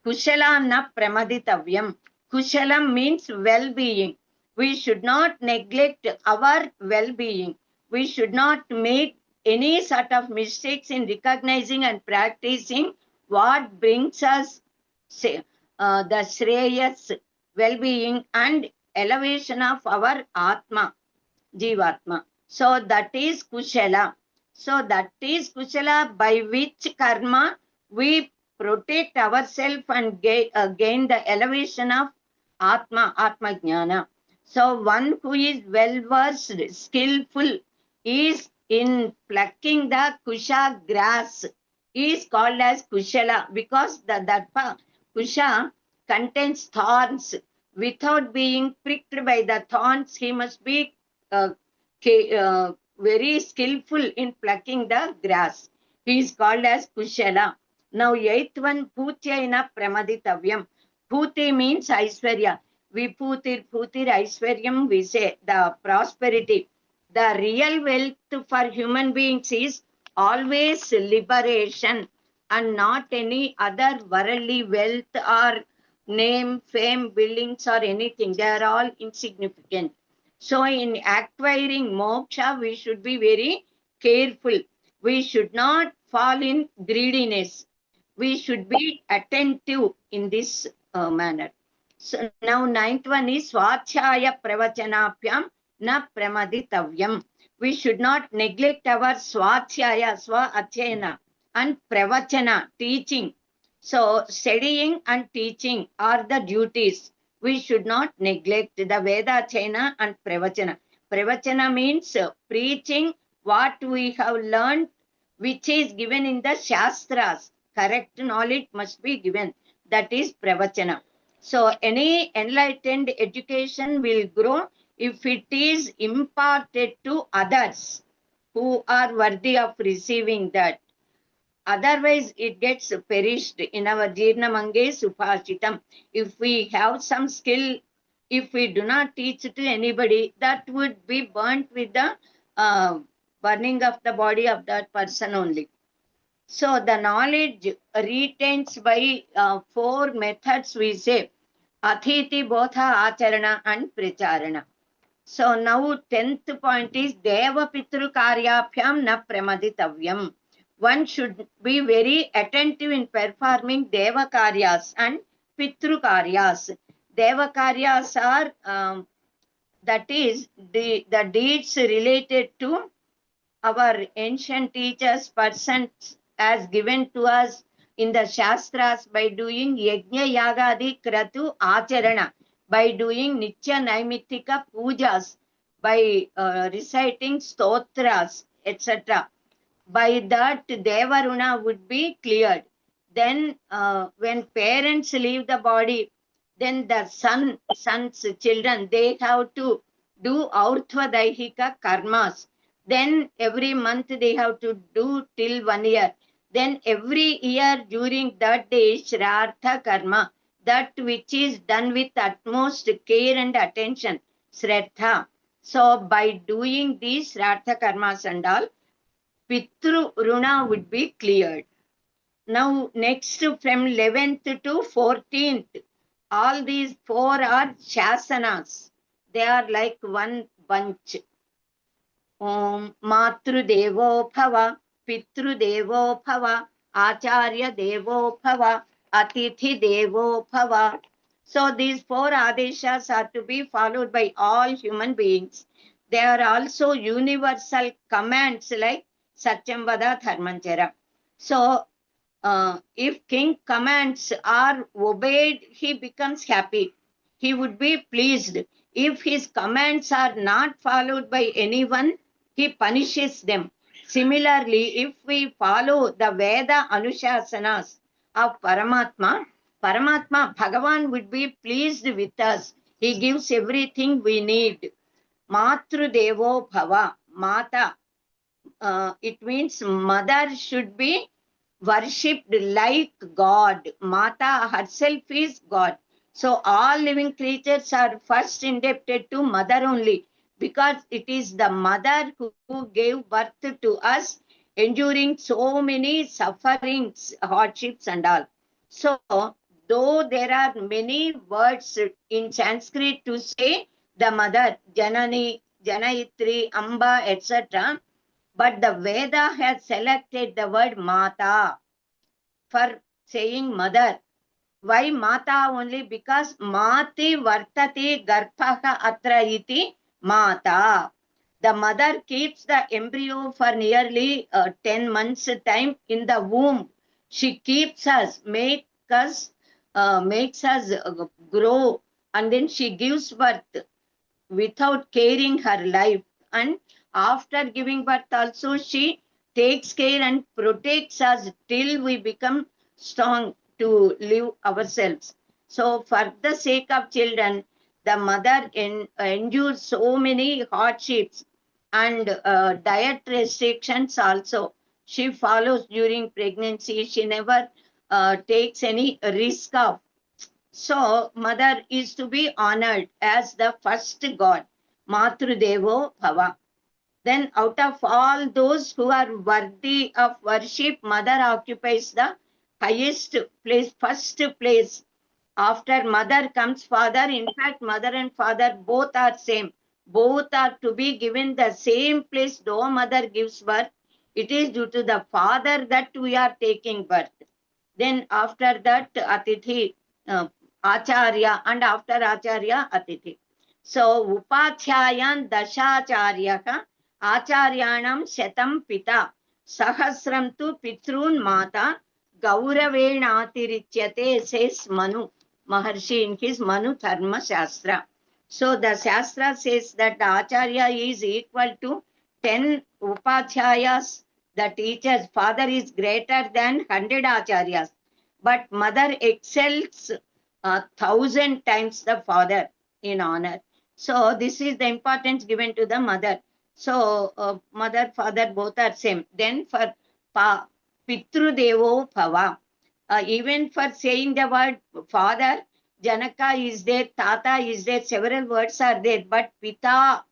Kushala na pramaditavyam. Kushalam means well-being. We should not neglect our well-being. We should not make any sort of mistakes in recognizing and practicing what brings us the Shreyas, well-being and elevation of our Atma, Jivatma. So that is Kushala. So that is Kushala, by which karma we protect ourselves and gain the elevation of Atma, Atma Jnana. So one who is well-versed, skillful, is in plucking the Kusha grass, is called as Kushala, because that Kusha contains thorns. Without being pricked by the thorns, he must be very skillful in plucking the grass. He is called as Kushala. Now, eighth one, Bhutyaina Pramaditavyam. Bhuti means Aishwarya. Vibhutir, Bhutir, Aishwaryam, we say the prosperity. The real wealth for human beings is always liberation and not any other worldly wealth or name, fame, buildings or anything. They are all insignificant. So in acquiring moksha, we should be very careful. We should not fall in greediness. We should be attentive in this manner. So now ninth one is Swachaya Pravachanapyam na Pramaditavyam. We should not neglect our Swachaya, Swa Achyayana and Pravachana, teaching. So studying and teaching are the duties. We should not neglect the Veda Chayana and Pravachana. Pravachana means preaching what we have learned, which is given in the Shastras. Correct knowledge must be given. That is Pravachana. So any enlightened education will grow if it is imparted to others who are worthy of receiving that. Otherwise, it gets perished in our Jirna Mange Supashitam. If we have some skill, if we do not teach to anybody, that would be burnt with the burning of the body of that person only. So the knowledge retains by 4 methods, we say, Athiti, Bodha, Acharana and Pracharana. So now 10th point is Deva Pitru Karyabhyam na Pramaditavyam. One should be very attentive in performing Deva Karyas and Pitru Karyas. Deva Karyas are, that is, the deeds related to our ancient teachers, persons as given to us in the Shastras by doing Yajna Yagadi Kratu Acharana, by doing Nitya Naimittika Pujas, by reciting Stotras, etc. By that, Devaruna would be cleared. Then when parents leave the body, then the sons, children, they have to do Aurthvadaihika karmas. Then every month they have to do till 1 year. Then every year during that day, Shraddha karma, that which is done with utmost care and attention, Shraddha. So by doing these Shraddha karmas and all, Pitru Runa would be cleared. Now next from 11th to 14th, all these 4 are Shasanas. They are like one bunch. Om Matru Devo Bhava, Pitru Devo Bhava, Acharya Devo Bhava, Atithi Devo Bhava. So these 4 Adeshas are to be followed by all human beings. They are also universal commands like Satyamvada Dharmanchara. So if king commands are obeyed, he becomes happy. He would be pleased. If his commands are not followed by anyone, he punishes them. Similarly, if we follow the Veda Anushasanas of Paramatma, Bhagavan would be pleased with us. He gives everything we need. Matru Devo Bhava, Mata. It means mother should be worshipped like God. Mata herself is God. So all living creatures are first indebted to mother only, because it is the mother who gave birth to us, enduring so many sufferings, hardships and all. So though there are many words in Sanskrit to say the mother, Janani, Janayitri, Amba, etc., but the Veda has selected the word Mata for saying mother. Why Mata only? Because Mati Vartati Garbhaha Atra iti Mata. The mother keeps the embryo for nearly 10 months time in the womb. She keeps us, makes us grow, and then she gives birth without caring her life. And after giving birth also, she takes care and protects us till we become strong, to live ourselves. So for the sake of children, the mother endures so many hardships and diet restrictions also. She follows during pregnancy. She never takes any risk of. So mother is to be honored as the first god. Matrudevo Bhava. Then out of all those who are worthy of worship, mother occupies the highest place, first place. After mother comes father. In fact, mother and father both are same. Both are to be given the same place. Though mother gives birth, it is due to the father that we are taking birth. Then after that, Atithi, Acharya, and after Acharya, Atithi. So, Upachyayan Dashacharya, Acharyanam Shatam Pita, Sahasram tu Pitrun Mata, Gauravenatirityate, says Manu Maharshi in his Manu Dharma Shastra. So, the Shastra says that the Acharya is equal to 10 Upachyayas. The teacher's father is greater than 100 acharyas, but mother excels 1,000 times the father in honor. So this is the importance given to the mother. So mother, father both are same. Then for Pitru Devo Bhava, even for saying the word father, Janaka is there, Tata is there, several words are there, but Pita,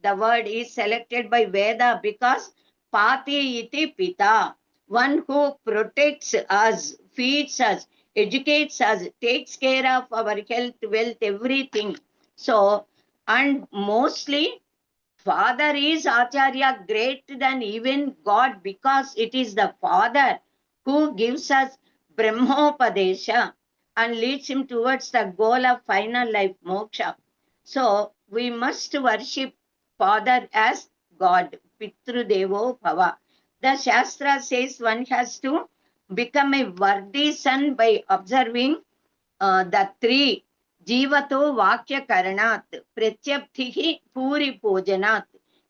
the word is selected by Veda because Pati iti Pita, one who protects us, feeds us, educates us, takes care of our health, wealth, everything. So, and mostly, father is Acharya greater than even God because it is the father who gives us Brahmopadesha and leads him towards the goal of final life, moksha. So, we must worship father as God. Pitru Devo Bhava. The Shastra says one has to become a worthy son by observing the three. Jivato Vakya Karanat, Pratyaptihi Puri Pojanat,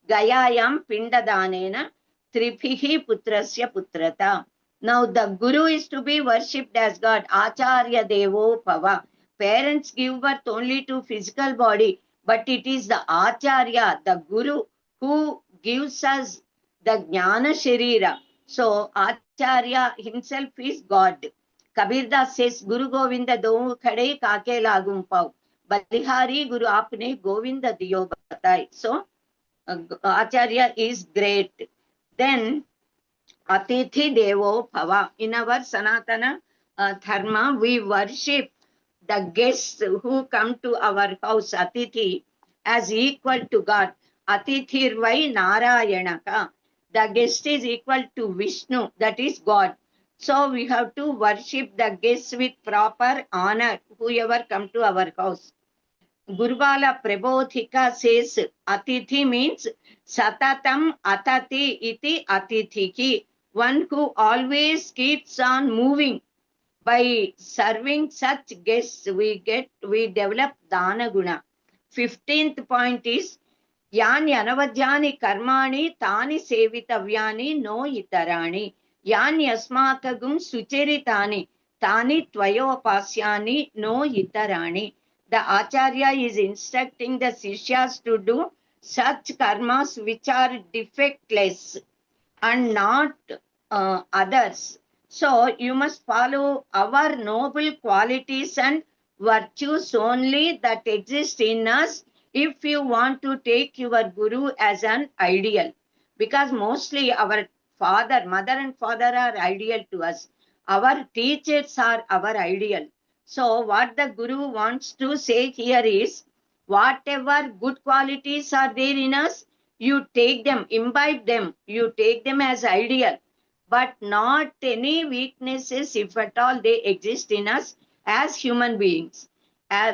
Gayayam Pindadanena, Triphihi Putrasya Putrata. Now the Guru is to be worshipped as God. Acharya Devo Bhava. Parents give birth only to physical body, but it is the Acharya, the Guru, who gives us the Jnana Sharira. So Acharya himself is God. Kabir Das says, Guru Govinda do khade kake lagum pau. Balihari Guru apne Govinda diyo batai. So Acharya is great. Then Atithi Devo Bhava. In our Sanatana Dharma, we worship the guests who come to our house, Atithi, as equal to God. Atithir vai Narayanaka. The guest is equal to Vishnu, that is God. So we have to worship the guests with proper honor, whoever come to our house. Gurubala Prabodhika says, Atithi means Satatam Atati iti Atithiki. One who always keeps on moving. By serving such guests, we develop Dana Guna. 15th point is, Yani Anavajyani Karmani Tani Sevitavyani No Itarani. Yani Asmakagum Sucheritani Tani Tvayopasyani No Itarani. The Acharya is instructing the Sishyas to do such karmas which are defectless and not others. So you must follow our noble qualities and virtues only that exist in us if you want to take your Guru as an ideal. Because mostly our mother and father are ideal to us. Our teachers are our ideal. So what the Guru wants to say here is, whatever good qualities are there in us, you take them, imbibe them, you take them as ideal, but not any weaknesses, if at all they exist in us as human beings.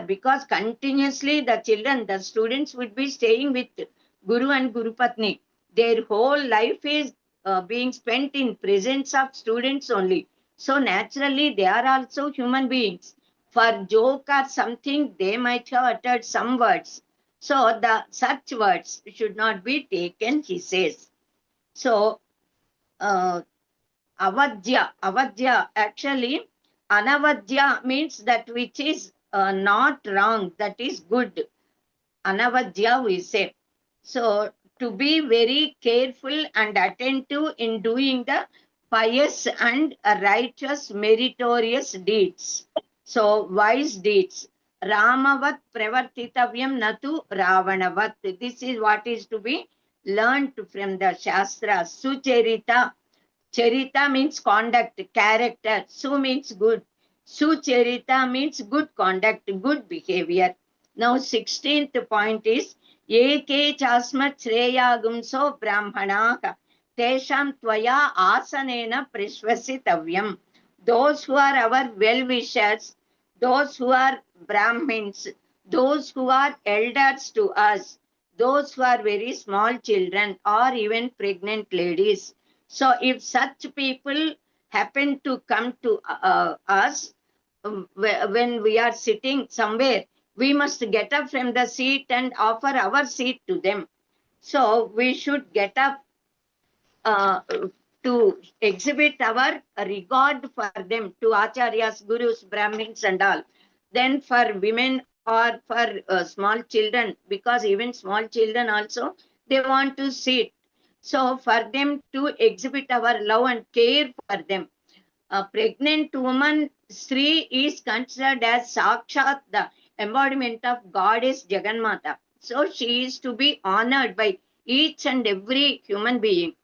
Because continuously the children, the students would be staying with Guru and Guru Patni. Their whole life is being spent in presence of students only. So naturally they are also human beings. For joke or something, they might have uttered some words. So such words should not be taken, he says. So Avadya, actually Anavadya means that which is not wrong, that is good. Anavadya we say. So to be very careful and attentive in doing the pious and righteous meritorious deeds. So wise deeds. Ramavat pravartitavyam natu Ravanavat. This is what is to be learned from the Shastra. Sucharita. Charita means conduct, character. Su means good. Sucharita means good conduct, good behavior. Now 16th point is Eke chasmat shreyagumso brahmanaha tesham tvaya asanena prishvasitavyam. Those who are our well-wishers, those who are Brahmins, those who are elders to us, those who are very small children or even pregnant ladies. So if such people happen to come to us when we are sitting somewhere, we must get up from the seat and offer our seat to them. So we should get up to exhibit our regard for them, to acharyas, gurus, brahmins and all. Then for women or for small children, because even small children also, they want to sit. So for them to exhibit our love and care for them. A pregnant woman, Sri, is considered as Sakshat, the embodiment of Goddess Jagannatha. So she is to be honored by each and every human being.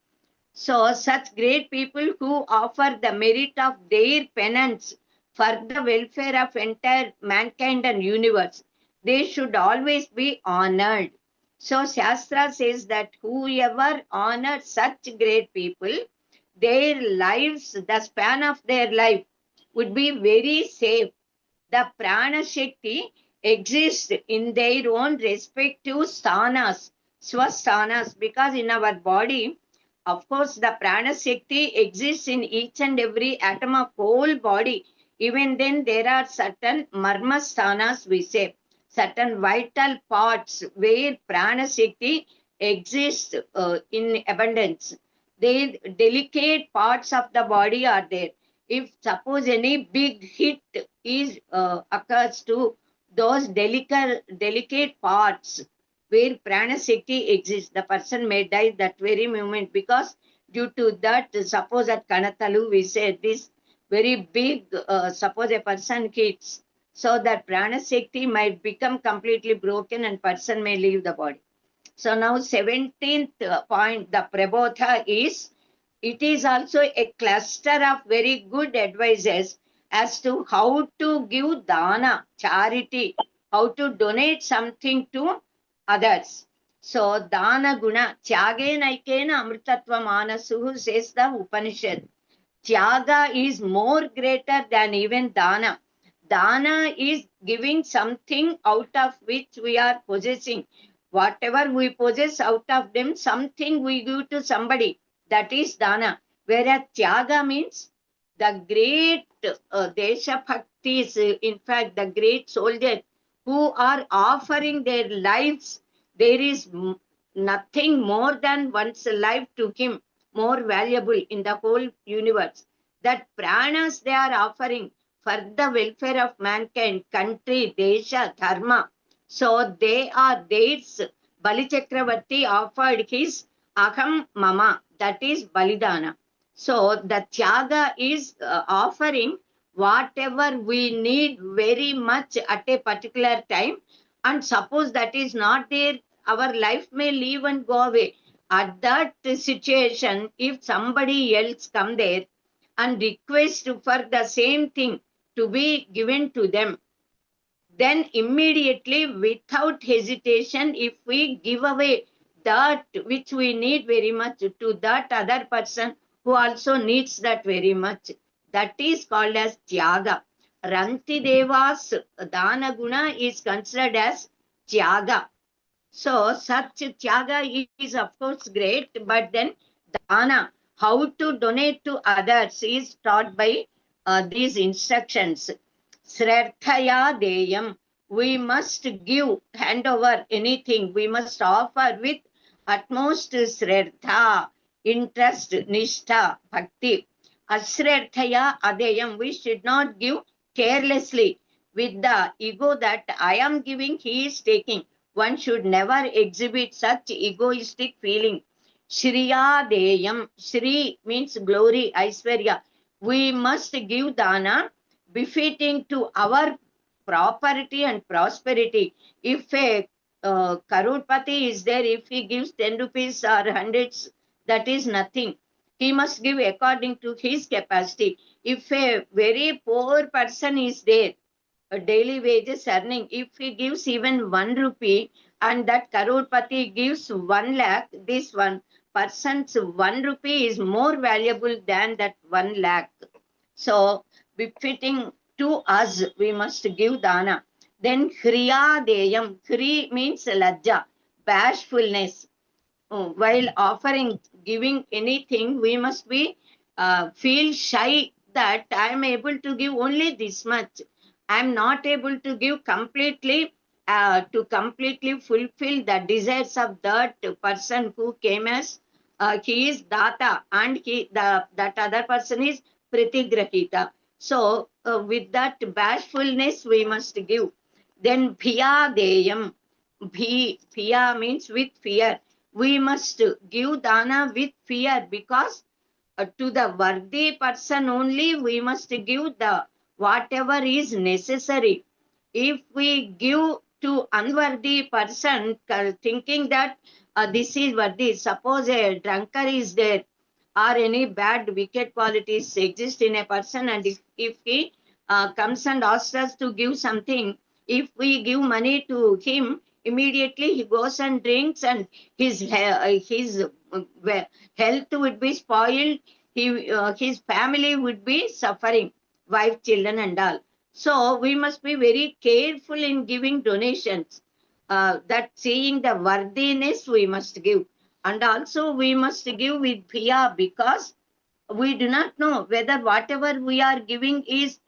So such great people who offer the merit of their penance for the welfare of entire mankind and universe, they should always be honored. So Shastra says that whoever honors such great people, their lives, the span of their life would be very safe. The Prana Shakti exists in their own respective sthanas, swasthanas, because in our body, of course, the Prana Shakti exists in each and every atom of whole body. Even then, there are certain marma sthanas, we say, certain vital parts where Prana Shakti exists in abundance. The delicate parts of the body are there. If suppose any big hit is occurs to those delicate parts where Prana Shakti exists, the person may die that very moment, because due to that, suppose at Kanatalu we say this very big, suppose a person hits, so that Prana Shakti might become completely broken and person may leave the body. So now 17th point, the Prabodha is, it is also a cluster of very good advices as to how to give dana, charity, how to donate something to others. So dana guna, tyagena ikena amritatva manasuhu, says the Upanishad. Tyaga is more greater than even dana. Dana is giving something out of which we are possessing. Whatever we possess, out of them, something we give to somebody. That is dana. Whereas tyaga means the great Desha Bhaktis, in fact, the great soldiers who are offering their lives. There is nothing more than one's life to him, more valuable in the whole universe. That pranas they are offering for the welfare of mankind, country, desha, dharma. So they are theirs. Bali Chakravarti offered his aham mama, that is balidana. So the tyaga is offering whatever we need very much at a particular time, and suppose that is not there, our life may leave and go away. At that situation, if somebody else come there and request for the same thing to be given to them, then immediately, without hesitation, if we give away that which we need very much to that other person who also needs that very much, that is called as tyaga. Ranti Devas Dana Guna is considered as tyaga. So such tyaga is of course great, but then dana, how to donate to others, is taught by these instructions. Srarthaya deyam, we must give, hand over anything, we must offer with utmost srartha, interest, nishtha, bhakti. Ashrarthaya adeyam. We should not give carelessly with the ego that I am giving, he is taking. One should never exhibit such egoistic feeling. Shriya deyam. Shri means glory, Aishwarya. We must give dana befitting to our property and prosperity. If a Karurpati is there, if he gives 10 rupees or hundreds, that is nothing. He must give according to his capacity. If a very poor person is there, a daily wages earning, if he gives even 1 rupee and that Karurpati gives 1 lakh, this one person's 1 rupee is more valuable than that 1 lakh. So, befitting to us, we must give dana. Then Hriya Deyam. Hri means lajja, bashfulness. While offering, giving anything, we must be feel shy that I am able to give only this much. I am not able to give completely to completely fulfill the desires of that person who came as he is data and that other person is pratigrahita. So with that bashfulness we must give. Then bhiya deyam. Bhiya means with fear. We must give dana with fear, because to the worthy person only we must give the whatever is necessary. If we give to unworthy person thinking that this is worthy, suppose a drunkard is there or any bad wicked qualities exist in a person, and if he comes and asks us to give something, if we give money to him, immediately he goes and drinks and his health would be spoiled, his family would be suffering, wife, children and all. So we must be very careful in giving donations. That seeing the worthiness we must give. And also we must give with bhiya, because we do not know whether whatever we are giving is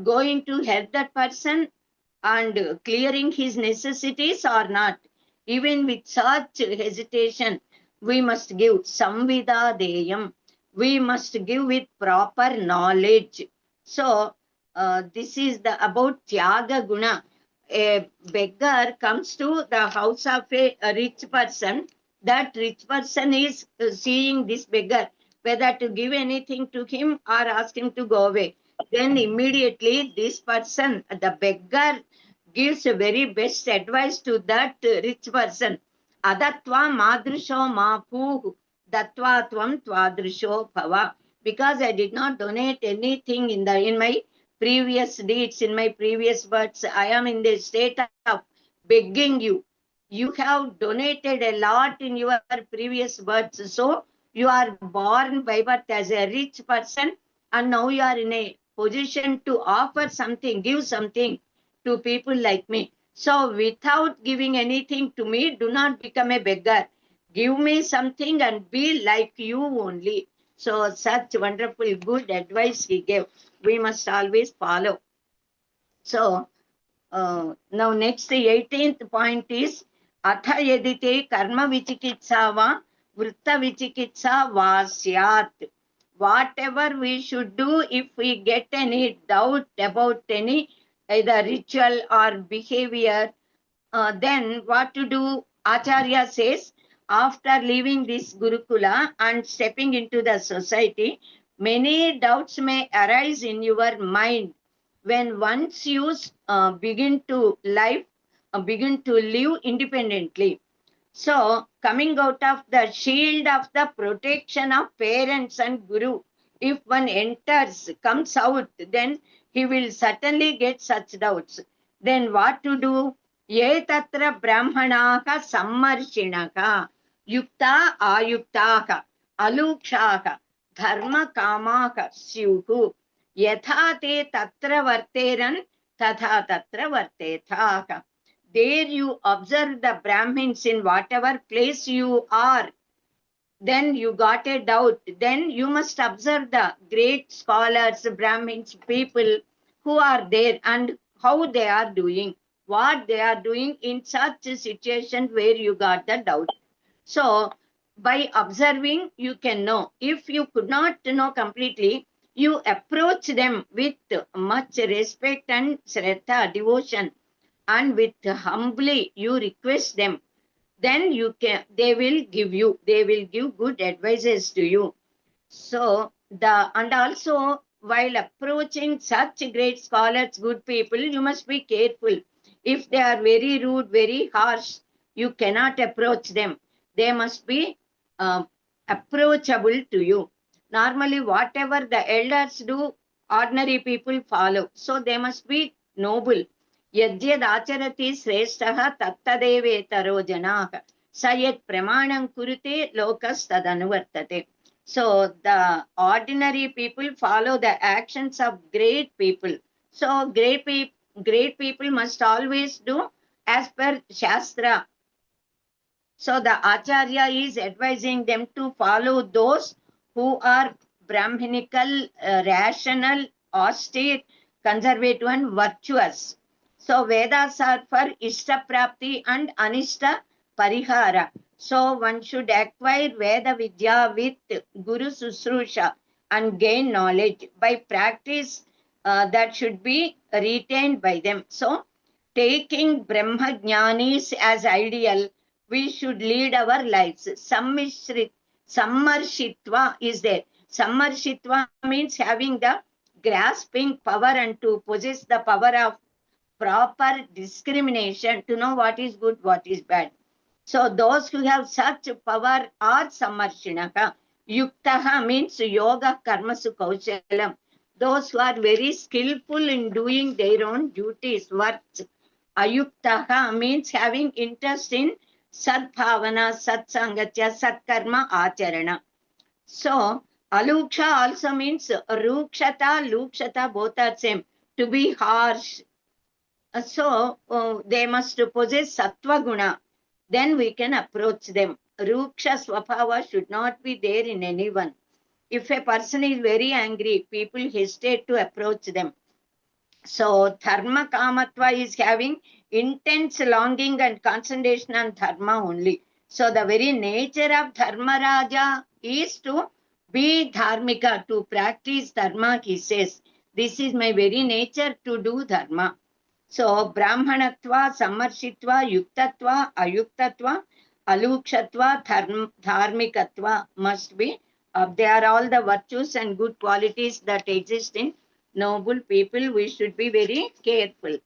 going to help that person and clearing his necessities or not. Even with such hesitation, we must give samvida deyam. We must give with proper knowledge. So this is about Tyaga Guna. A beggar comes to the house of a rich person. That rich person is seeing this beggar, whether to give anything to him or ask him to go away. Then immediately this person, the beggar, gives a very best advice to that rich person. Adatva madrisho mapuh datva tvam twadrisho bhava. Because I did not donate anything in my previous deeds, in my previous words, I am in the state of begging you. You have donated a lot in your previous words, so you are born by birth as a rich person, and now you are in a position to offer something, give something to people like me. So without giving anything to me, do not become a beggar. Give me something and be like you only. So such wonderful good advice he gave. We must always follow. So now next 18th point is atha yadite karma vichikitsa va vritta vichikitsa va syat. Whatever we should do, if we get any doubt about any either ritual or behavior, then what to do? Acharya says, after leaving this Gurukula and stepping into the society, many doubts may arise in your mind. When once you begin to live independently. So, coming out of the shield of the protection of parents and Guru, if one comes out, then he will certainly get such doubts. Then what to do? Ye tatra brahmanaka sammarshinaka yukta ayuktaha alukshaha dharma kamaka syuhu yatha te tatra varteran tatha tatra vartethaha. There you observe the Brahmins in whatever place you are. Then you got a doubt. Then you must observe the great scholars, Brahmins, people who are there and how they are doing, what they are doing in such a situation where you got the doubt. So by observing, you can know. If you could not know completely, you approach them with much respect and shraddha, devotion, and with humbly you request them, then they will give good advices to you. So and also while approaching such great scholars, good people, you must be careful. If they are very rude, very harsh, you cannot approach them. They must be approachable to you. Normally, whatever the elders do, ordinary people follow. So they must be noble. Yadyad acharati shresthaha tattadevetaro janaha sayat pramanam kurute lokas tadanuvartate. So the ordinary people follow the actions of great people. So great people must always do as per Shastra. So the Acharya is advising them to follow those who are Brahminical, rational, austere, conservative and virtuous. So Vedas are for Ishta Prapti and Anishta Parihara. So one should acquire Veda Vidya with Guru Susrusha and gain knowledge by practice that should be retained by them. So taking Brahma Jnanis as ideal, we should lead our lives. Sammarshitva is there. Sammarshitva means having the grasping power and to possess the power of proper discrimination, to know what is good, what is bad. So those who have such power are Sammarshinaka. Yuktaha means yoga karmasu kaushalam. Those who are very skillful in doing their own duties, works. Ayuktaha means having interest in sadbhavana, satsangatya, satkarma, acharana. So aluksha also means rukshata, lukshata, both are same. To be harsh. So they must possess sattva guna. Then we can approach them. Ruksha swabhava should not be there in anyone. If a person is very angry, people hesitate to approach them. So dharma kamatva is having intense longing and concentration on dharma only. So the very nature of dharma raja is to be dharmika, to practice dharma, he says. This is my very nature, to do dharma. So brahmanatva, sammarshitva, yuktatva, ayuktatva, alukshatva, dharmikatva must be. They are all the virtues and good qualities that exist in noble people. We should be very careful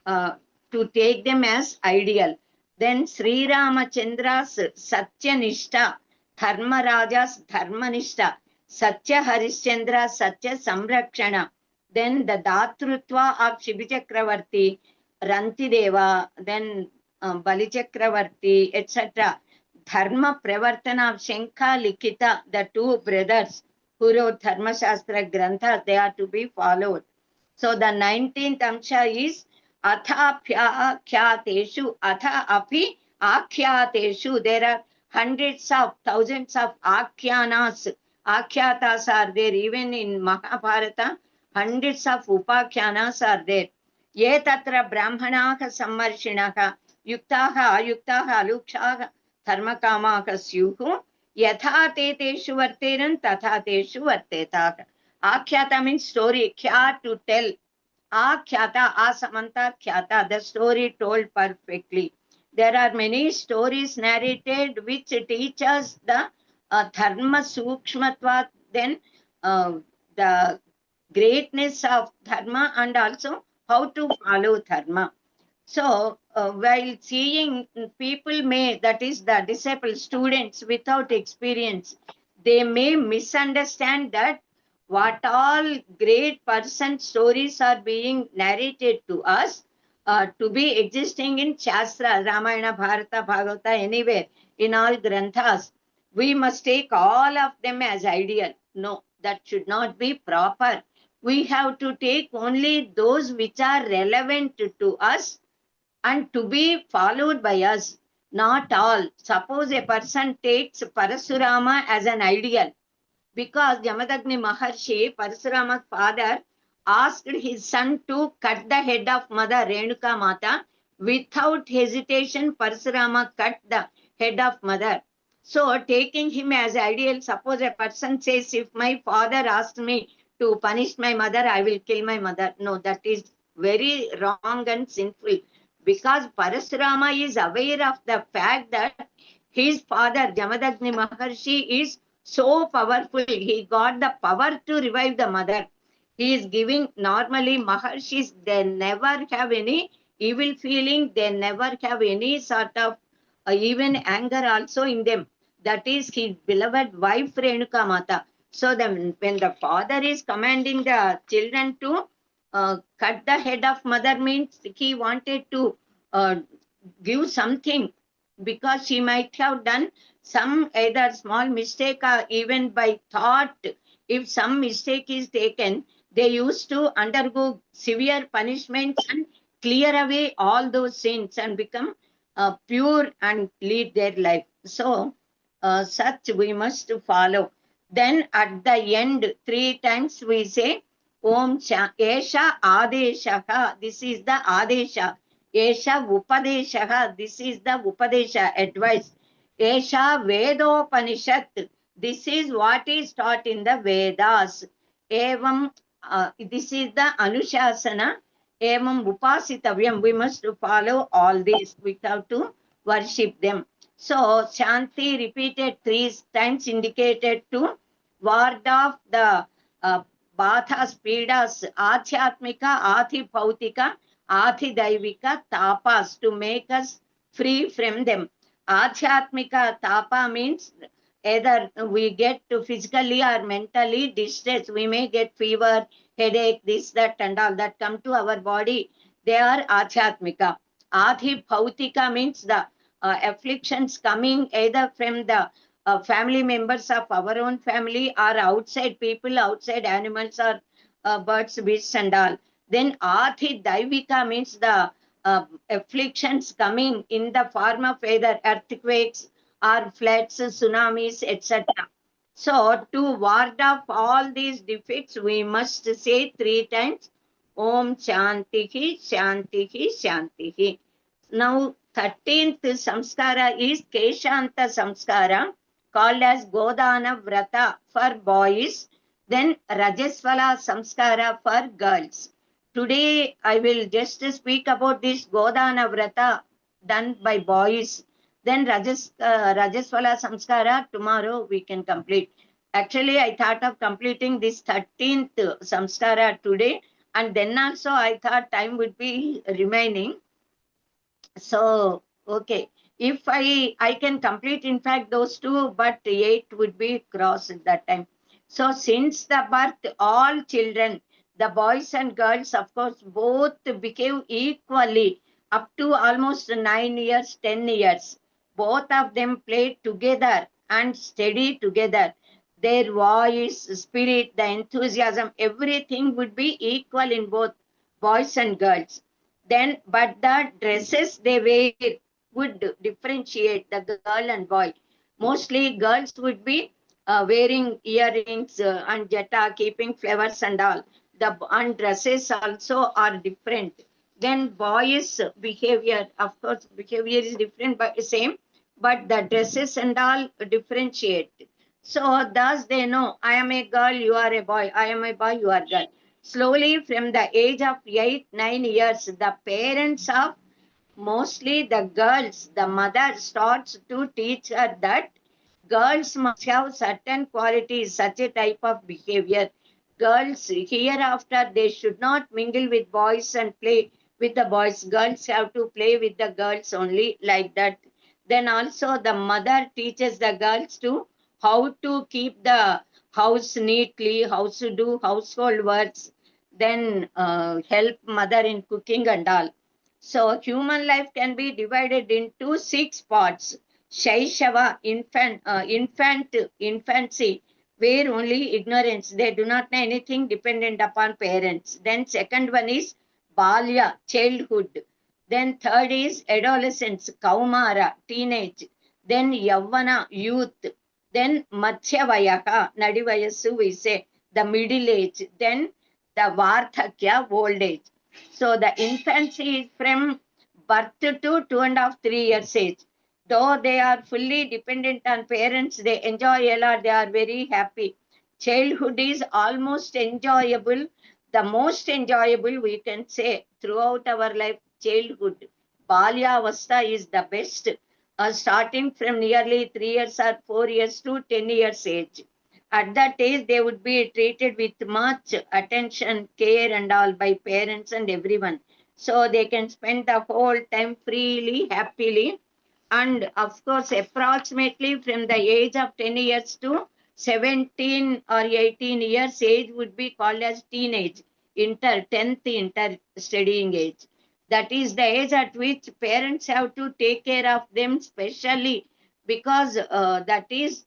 to take them as ideal. Then Sri Ramachandra's Satyanishta, Dharmaraja's Dharmanishta, Satya Harishchandra, Satya Samrakshana. Then the Datrutva of Shibi Chakravarti, Rantideva, then Bali Chakravarti, etc. Dharma Pravartana of Shankha Likita, the two brothers who wrote Dharma Shastra Granthas, they are to be followed. So the 19th Amsha is Atha Akhyateshu, Atha Api Akhyateshu. There are hundreds of thousands of Akhyanas. Akhyatas are there even in Mahabharata. Hundreds of Upakhyanas are there. Ye tatra brahmanaha sammarshinaha yuktaha ayuktaha alukshaha dharmakamaha syuhu yatha te teshu varteran tatha teshu vartetaha. Akhyata means story. Kya, to tell. Akhyata, asamanta khyata, the story told perfectly. There are many stories narrated which teach us the dharma sukshmatva, then the greatness of dharma and also how to follow dharma. So while seeing people may, that is the disciples, students without experience, they may misunderstand that what all great person stories are being narrated to us to be existing in Shastra, Ramayana, Bharata, Bhagavata, anywhere, in all Granthas. We must take all of them as ideal. No, that should not be proper. We have to take only those which are relevant to us and to be followed by us, not all. Suppose a person takes Parasurama as an ideal, because Jamadagni Maharshi, Parasurama's father, asked his son to cut the head of Mother Renuka Mata. Without hesitation, Parasurama cut the head of Mother. So taking him as ideal, suppose a person says, if my father asked me to punish my mother, I will kill my mother. No, that is very wrong and sinful, because Parasurama is aware of the fact that his father, Jamadagni Maharshi, is so powerful. He got the power to revive the mother. He is giving, normally Maharshis, they never have any evil feeling, they never have any sort of even anger also in them. That is his beloved wife Renuka Mata. So then when the father is commanding the children to cut the head of mother, means he wanted to give something, because she might have done some either small mistake or even by thought. If some mistake is taken, they used to undergo severe punishments and clear away all those sins and become pure and lead their life. So such we must follow. Then at the end, 3 times we say Om Esha Adeshaha. This is the Adesha. Esha Upadeshaha. This is the Upadesha, advice. Esha Vedopanishad. This is what is taught in the Vedas. Evam, this is the Anushasana. Evam Upasitavyam. We must follow all this. We have to worship them. So Shanti repeated 3 times indicated to ward off the Bathas, Pidas, Adhyatmika, Adhi Bhautika, Adhi Daivika, Tapas, to make us free from them. Adhyatmika Tapa means either we get to physically or mentally distress. We may get fever, headache, this, that, and all that come to our body. They are Adhyatmika. Adhi Bhautika means the afflictions coming either from the family members of our own family or outside people, outside animals or birds, beasts and all. Then Adhi Daivika means the afflictions coming in the form of either earthquakes or floods, tsunamis, etc. So to ward off all these defects, we must say 3 times Om Shantihi, Shantihi, Shantihi. Now 13th samskara is Keshanta samskara, called as Godana Vrata for boys, then Rajaswala samskara for girls. Today I will just speak about this Godana Vrata done by boys. Then Rajaswala samskara tomorrow we can complete. Actually I thought of completing this 13th samskara today, and then also I thought time would be remaining. So, okay, if I can complete in fact those 2, but 8 would be crossed at that time. So since the birth, all children, the boys and girls, of course, both behave equally up to almost 9 years, 10 years. Both of them play together and study together. Their voice, spirit, the enthusiasm, everything would be equal in both boys and girls. Then, but the dresses they wear would differentiate the girl and boy. Mostly girls would be wearing earrings and jata, keeping flowers and all. And dresses also are different. Then boys' behavior, of course, behavior is different but same, but the dresses and all differentiate. So thus they know, I am a girl, you are a boy, I am a boy, you are a girl. Slowly from the age of 8, 9 years, the parents of mostly the girls, the mother starts to teach her that girls must have certain qualities, such a type of behavior. Girls hereafter, they should not mingle with boys and play with the boys. Girls have to play with the girls only, like that. Then also the mother teaches the girls to how to keep the house neatly, how to do household works, then help mother in cooking and all. So human life can be divided into 6 parts. Shaishava, infancy, where only ignorance, they do not know anything dependent upon parents. Then second one is Balya, childhood. Then third is adolescence, Kaumara, teenage. Then Yavana, youth. Then Mathyavayaha, Nadivayasu, we say, the middle age. Then the Vardhakya, old age. So the infancy is from birth to 2.5, 3 years age. Though they are fully dependent on parents, they enjoy a lot, they are very happy. childhood is almost enjoyable, the most enjoyable we can say throughout our life. Childhood, Balya Avastha is the best, starting from nearly 3 years or 4 years to 10 years age. At that age, they would be treated with much attention, care, and all by parents and everyone. So they can spend the whole time freely, happily. And of course, approximately from the age of 10 years to 17 or 18 years age would be called as teenage, 10th inter studying age. That is the age at which parents have to take care of them specially, because that is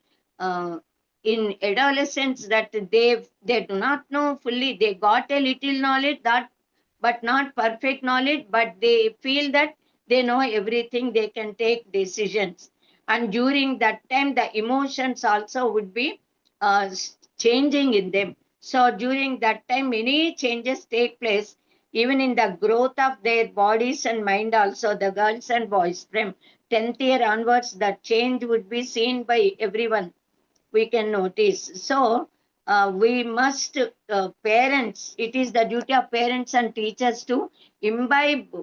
in adolescence that they do not know fully. They got a little knowledge, that but not perfect knowledge, but they feel that they know everything, they can take decisions. And during that time, the emotions also would be changing in them. So during that time, many changes take place, even in the growth of their bodies and mind also, the girls and boys. From 10th year onwards, the change would be seen by everyone, we can notice. So we must, parents, it is the duty of parents and teachers to imbibe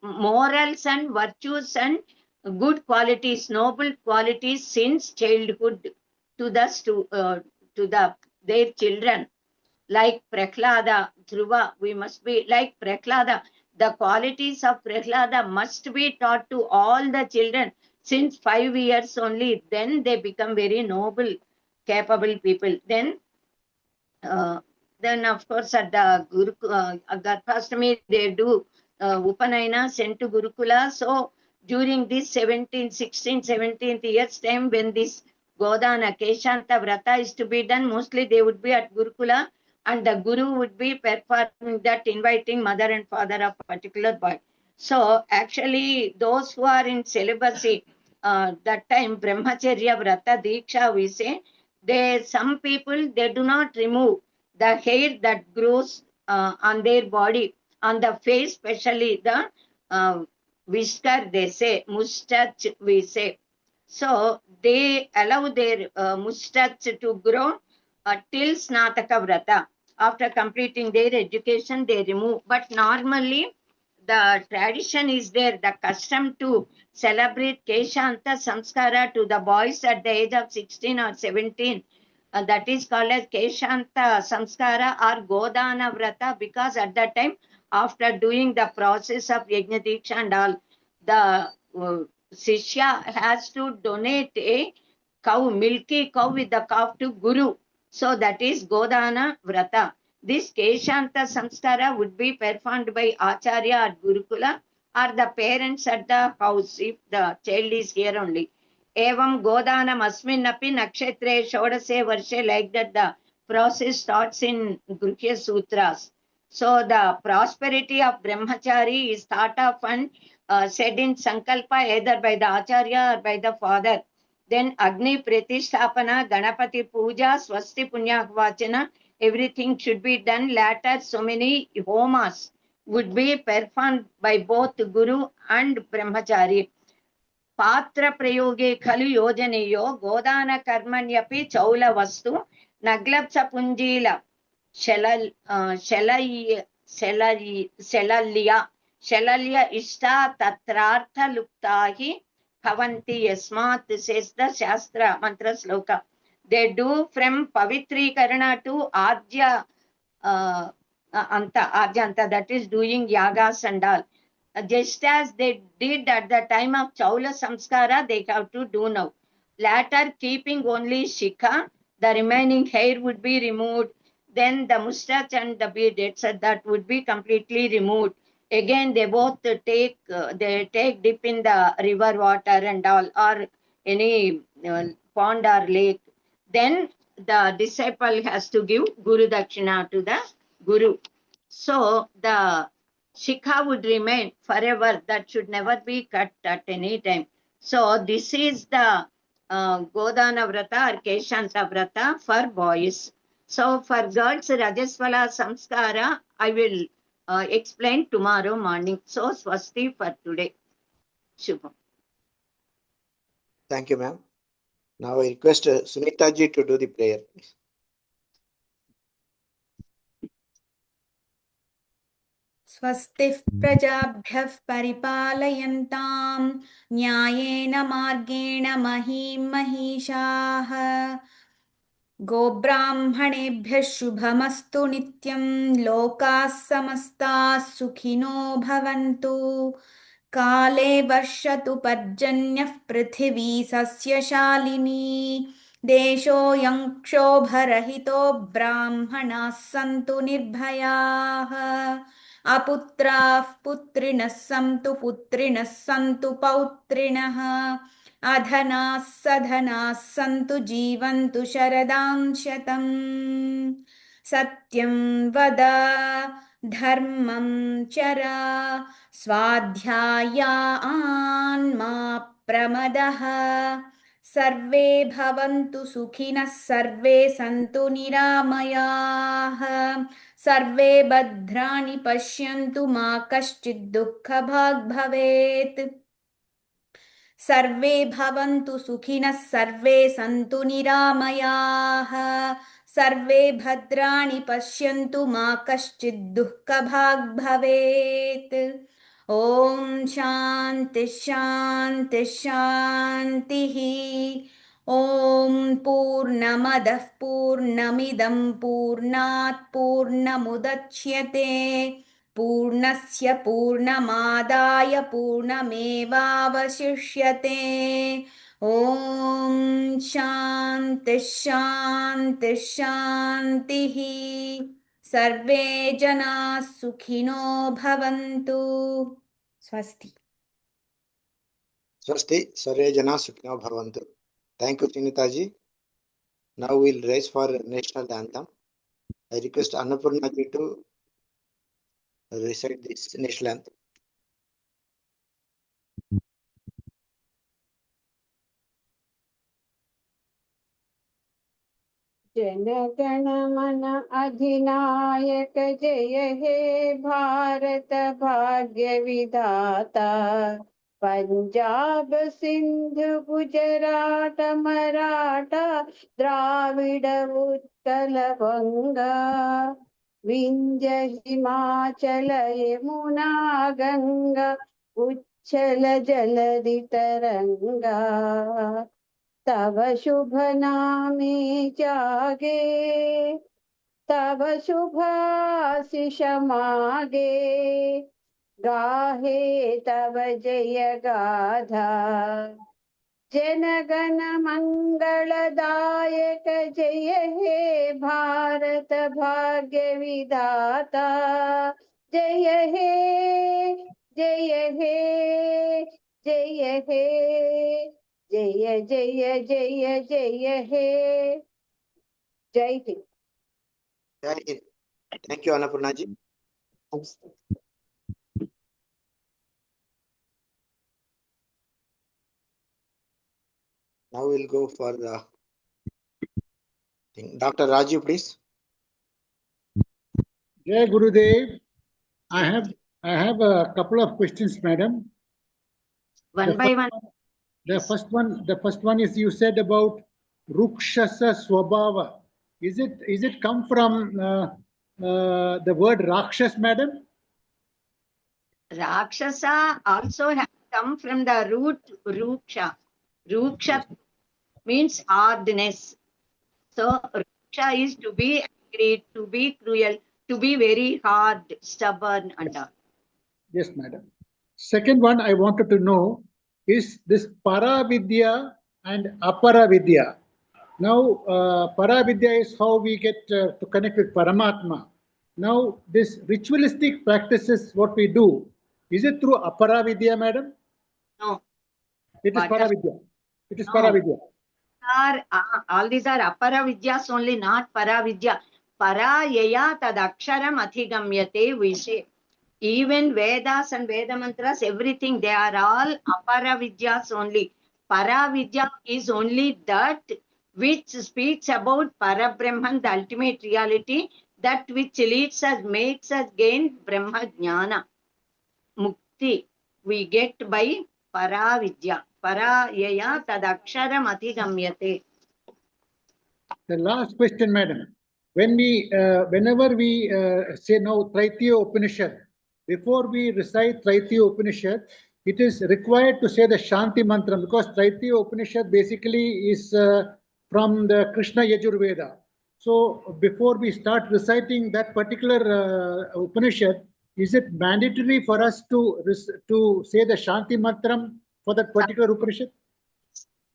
morals and virtues and good qualities, noble qualities since childhood to their children. Like Prahlada, Dhruva, we must be like Prahlada. The qualities of Prahlada must be taught to all the children since 5 years only. Then they become very noble, capable people. Then of course at the Garbhastami they do Upanayana, sent to Gurukula. So during this 17th years time, when this Godana Keshanta Vrata is to be done, mostly they would be at Gurukula, and the Guru would be performing that, inviting mother and father of particular boy. So actually those who are in celibacy, that time Brahmacharya Vrata Diksha we say, some people, they do not remove the hair that grows on their body, on the face, especially the whisker, they say, mustache, we say. So they allow their mustache to grow till Snataka Vrata. After completing their education, they remove. But normally, the tradition is there, the custom to celebrate Keshanta Samskara to the boys at the age of 16 or 17. That is called as Keshanta Samskara or Godana Vrata, because at that time, after doing the process of Yajna Diksha and all, the Shishya has to donate a cow, milky cow with the calf to Guru. So that is Godana Vrata. This Keshanta Samskara would be performed by Acharya at Gurukula or the parents at the house if the child is here only. Evam Godanam Asminapi Nakshetre Shodase Varshe, like that the process starts in Gurukya Sutras. So the prosperity of Brahmachari is thought of and said in Sankalpa either by the Acharya or by the father. Then Agni Pratisthapana, Ganapati Puja, Swasti Punyak Vachana, everything should be done. Later, so many homas would be performed by both Guru and Brahmachari. Patra Prayoge Khalu Yojaneyo, Godana Karmanyapi Chaula Vastu, Naglapsa Punjila, Shalalya Ishta Tatrartha Luptahi Bhavanti Yasmat, says the Shastra Mantra Sloka. They do from Pavitri Karana to Adya Anta, that is doing yagas and all. Just as they did at the time of Chaula Samskara, they have to do now. Later, keeping only Shikha, the remaining hair would be removed. Then the mustache and the beard, etc., that would be completely removed. Again, they both take dip in the river water and all, or any pond or lake. Then the disciple has to give Guru Dakshina to the Guru. So the Shikha would remain forever. That should never be cut at any time. So this is the Godana Vrata or Keshanta Vrata for boys. So for girls, Rajaswala Samskara, I will explain tomorrow morning. So Swasti for today. Shubham. Thank you, ma'am. Now I request Sunita ji to do the prayer, please. स्वस्तिः प्रजाभ्यः परिपालयन्तां न्यायेन मार्गेण महीं महिषाः गोब्राह्मणेभ्यः शुभमस्तु नित्यं लोकाः समस्ताः सुखिनो भवन्तु काले वर्षतु पर्जन्यः पृथिवी सस्यशालिनी देशोऽयं क्षोभरहितो ब्राह्मणाः सन्तु निर्भयाः अपुत्राः पुत्रिणः सन्तु पुत्रिणः सन्तु पौत्रिणः अधनाः सधनाः सन्तु जीवन्तु शरदां शतम् सत्यं वद धर्मं चर स्वाध्यायान् मा प्रमदः सर्वे भवन्तु सुखिनः सर्वे सन्तु निरामयाः सर्वे भद्राणि पश्यन्तु मा कश्चित् दुःखभाग् भवेत् सर्वे भवन्तु सुखिनः सर्वे सन्तु निरामयाः सर्वे भद्राणि पश्यन्तु मा कश्चित् दुःखभाग् भवेत् ॐ शान्ति शान्ति शान्तिः ॐ पूर्णमदः पूर्णमिदं पूर्णात् पूर्णमुदच्यते पूर्णस्य पूर्णमादाय पूर्णमेवावशिष्यते ॐ शान्ति शान्ति शान्तिः सर्वे जनाः सुखिनो भवन्तु स्वस्ति Swasti, Sarve Jana Sukhino Bhavantu. Thank you, Chinitaji. Now we'll raise for national anthem. I request Annapurna ji to recite this national anthem. जनगण मन अधिनायक जय हे भारत भाग्य विधाता पंजाब सिंध गुजरात मराठा द्राविड उत्कल बंगा विंध्य हिमाचल यमुना गंगा उच्छल जलधि तरंगा तव शुभ नामे जागे तव शुभाशिष मागे गाहे तव जय गाथा जनगण मंगलदायक जय हे भारत भाग्य विधाता जय हे जय हे जय हे जय जय जय जय हे जय Hind. Jai Hind. Thank you, Annapurna ji. Now we'll go for the thing. Dr. Raju, please. Jai Gurudev. I have a couple of questions, madam. One by one. The first one is you said about Rukshasa Swabhava. Is it come from the word Rakshas, madam? Rakshasa also has come from the root Ruksha. Ruksha means hardness. So Ruksha is to be angry, to be cruel, to be very hard, stubborn and all. Yes, madam. Second one I wanted to know is this Paravidya and Aparavidya. Now, Paravidya is how we get to connect with Paramatma. Now, this ritualistic practices, what we do, is it through Aparavidya, madam? No. It is But- Paravidya. It is No. Paravidya. All these are apara vidyas only, not para vidya. Para yaya tadaksharam adhigamyate, we say. Even Vedas and Veda mantras, everything, they are all apara vidyas only. Para vidya is only that which speaks about para Brahman, the ultimate reality, that which leads us, makes us gain Brahma Jnana. Mukti, we get by para vidya. Para yaya tadaksharam adhigamyate. The last question, madam. When we, whenever we say now Traitya Upanishad, before we recite Taittiya Upanishad, it is required to say the Shanti Mantra, because Taittiya Upanishad basically is from the Krishna Yajurveda. So before we start reciting that particular Upanishad, is it mandatory for us to say the Shanti Mantram for that particular Upanishad?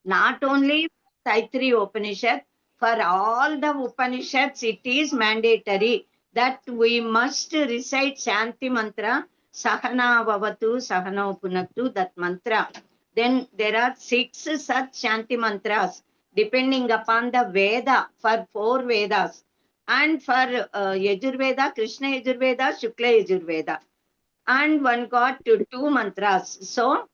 Not only Taittiriya Upanishad, for all the Upanishads, it is mandatory that we must recite Shanti Mantra, Sahana Vavatu, Sahana Punaktu, that mantra. Then there are 6 such Shanti Mantras, depending upon the Veda, for 4 Vedas. And for Yajurveda, Krishna Yajurveda, Shukla Yajurveda. And one got to 2 mantras. So,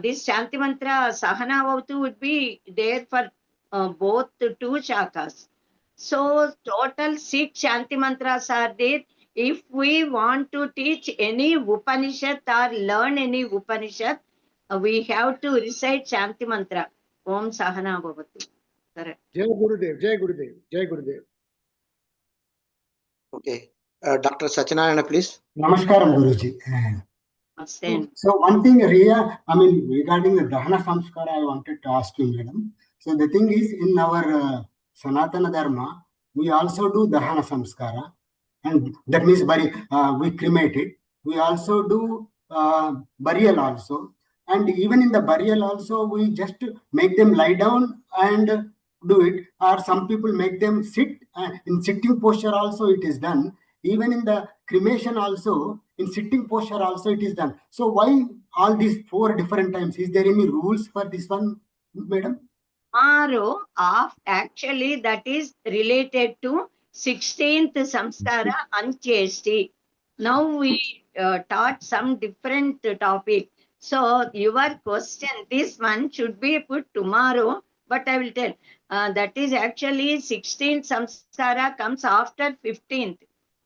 this Shanti Mantra Sahana Vavatu would be there for both the 2 shakas. So total 6 Shanti Mantras are there. If we want to teach any Upanishad or learn any Upanishad, we have to recite Shanti Mantra. Om Sahana Vavatu. Correct. Jai Gurudev, Jai Gurudev, Jai Gurudev. Okay. Dr. Satyanarayana, please. Namaskaram, Guruji. So one thing, Riya, regarding the Dahana Samskara, I wanted to ask you, madam. So the thing is, in our Sanatana Dharma, we also do Dahana Samskara, and that means we cremate it. We also do burial also, and even in the burial also, we just make them lie down and do it, or some people make them sit, in sitting posture also it is done. Even in the cremation also, in sitting posture also it is done. So why all these 4 different times? Is there any rules for this one, madam? Actually that is related to 16th Samskara Antyeshti. Now we taught some different topic. So your question, this one should be put tomorrow, but I will tell. That is actually 16th Samskara comes after 15th.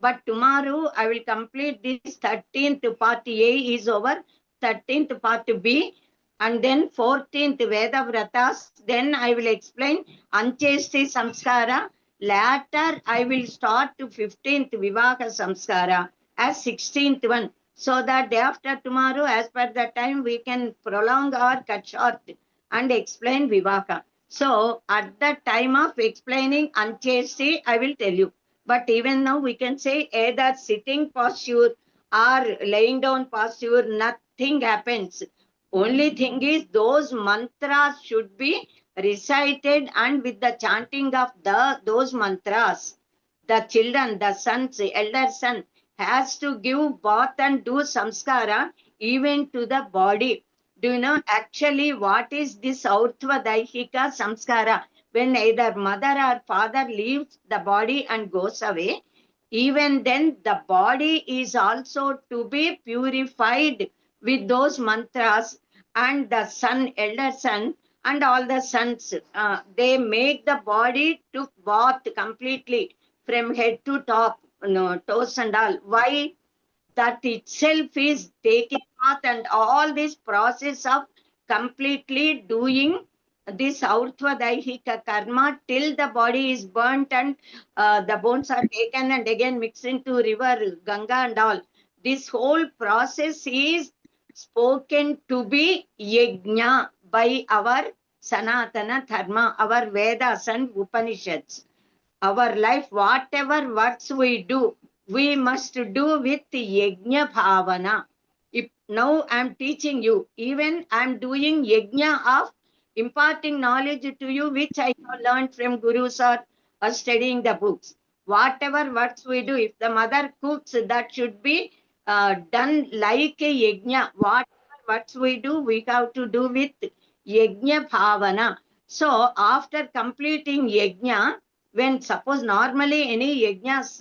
But tomorrow I will complete this 13th part A is over, 13th part B, and then 14th Veda Vratas. Then I will explain Antyeshti Samskara. Later I will start to 15th Vivaha Samskara as 16th one. So that day after tomorrow, as per the time, we can prolong or cut short and explain Vivaha. So at the time of explaining Antyeshti, I will tell you. But even now we can say either sitting posture or laying down posture, nothing happens. Only thing is those mantras should be recited, and with the chanting of those mantras, the children, the sons, elder son has to give bath and do samskara even to the body. Do you know actually what is this Aurtva Daihika Samskara? When either mother or father leaves the body and goes away, even then the body is also to be purified with those mantras, and the son, elder son, and all the sons, they make the body to bath completely from head to top, toes and all. Why? That itself is taking path, and all this process of completely doing this Aurtva Daihika karma till the body is burnt and the bones are taken and again mixed into river Ganga and all. This whole process is spoken to be yajna by our Sanatana Dharma, our Vedas and Upanishads. Our life, whatever works we do, we must do with yajna bhavana. If now I am teaching you, even I am doing yajna of imparting knowledge to you, which I have learned from gurus or studying the books. Whatever works we do, if the mother cooks, that should be done like a yajna. Whatever works we do, we have to do with yajna bhavana. So after completing yajna, when suppose normally any yajnas,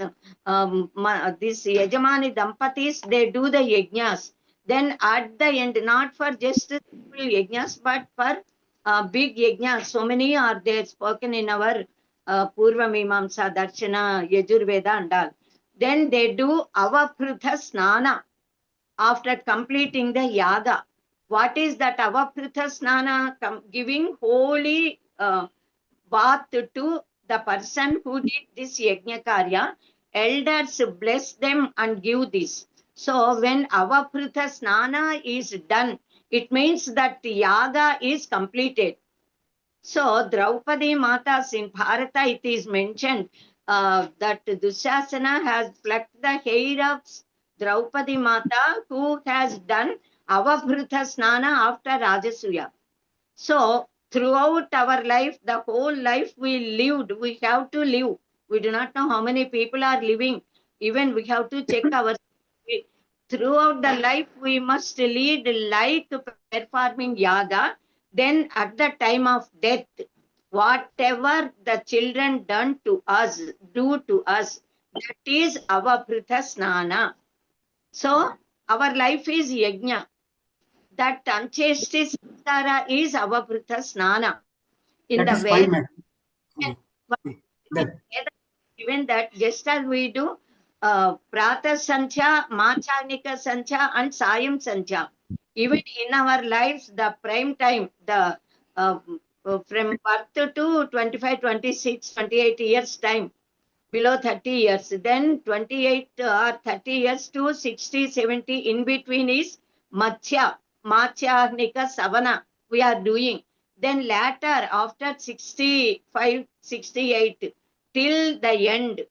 this Yajamani Dampatis, they do the yajnas. Then at the end, not for just simple yajnas, but for big yajnas. So many are there spoken in our Purva Mimamsa, Darshana, Yajurveda and all. Then they do Avaprutha Snana after completing the yaga. What is that Avaprutha Snana? Giving holy bath to the person who did this yajna karya. Elders bless them and give this. So when Avaprutha Snana is done, it means that yaga is completed. So Draupadi Mata's in Bharata, it is mentioned that Dushasana has plucked the hair of Draupadi Mata, who has done Avaprutha Snana after Rajasuya. So throughout our life, the whole life we lived, we have to live. We do not know how many people are living. Even we have to check our. Throughout the life, we must lead like performing yaga. Then at the time of death, whatever the children do to us, that is our Prita Snana. So our life is yajna. That Ancheshti Samskara is our Prita Snana. In That the is way, fine, madam. That, even that, just as we do Prata Sancha, Machanika Sancha, and Sayam Sancha. Even in our lives, the prime time, the from birth to 25, 26, 28 years time, below 30 years, then 28 or 30 years to 60, 70, in between is Macha, Machanika Savana, we are doing. Then later, after 65, 68, till the end,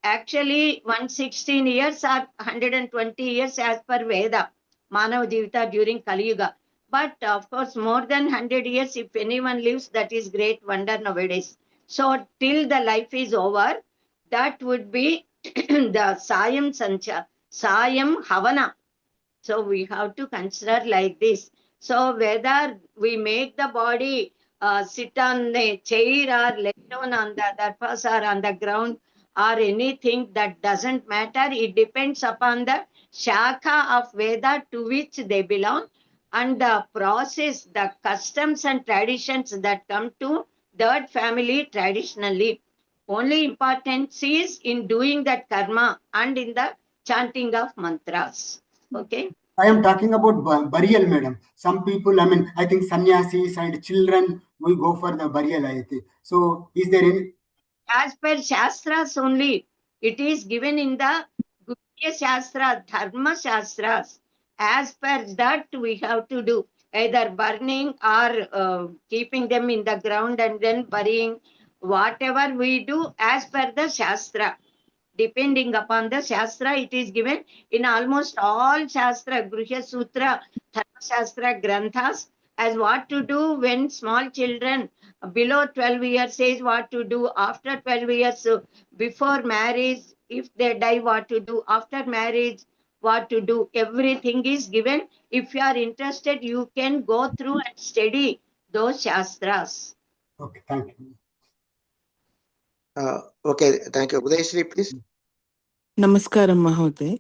actually 116 years or 120 years as per Veda, Manav Jivita during Kali Yuga. But of course, more than 100 years, if anyone lives, that is great wonder nowadays. So till the life is over, that would be the Sayam Sancha, Sayam Havana. So we have to consider like this. So whether we make the body sit on the chair or lay down on the darpas or on the ground or anything, that doesn't matter. It depends upon the Shakha of Veda to which they belong and the process, the customs and traditions that come to that family traditionally. Only importance is in doing that karma and in the chanting of mantras. Okay. I am talking about burial, madam. Some people, I mean, I think sannyasis and children will go for the burial, I think. So, is there any? As per Shastras only, it is given in the Gurya Shastra, Dharma Shastras. As per that, we have to do either burning or keeping them in the ground and then burying. Whatever we do as per the Shastra. Depending upon the Shastra, it is given in almost all Shastra, Gruhya Sutra, Dharma Shastra, Granthas, as what to do when small children below 12 years says what to do, after 12 years, before marriage, if they die, what to do, after marriage, what to do. Everything is given. If you are interested, you can go through and study those Shastras. Okay, thank you. Okay, thank you. Udayashree, please. Namaskaram, Mahoday.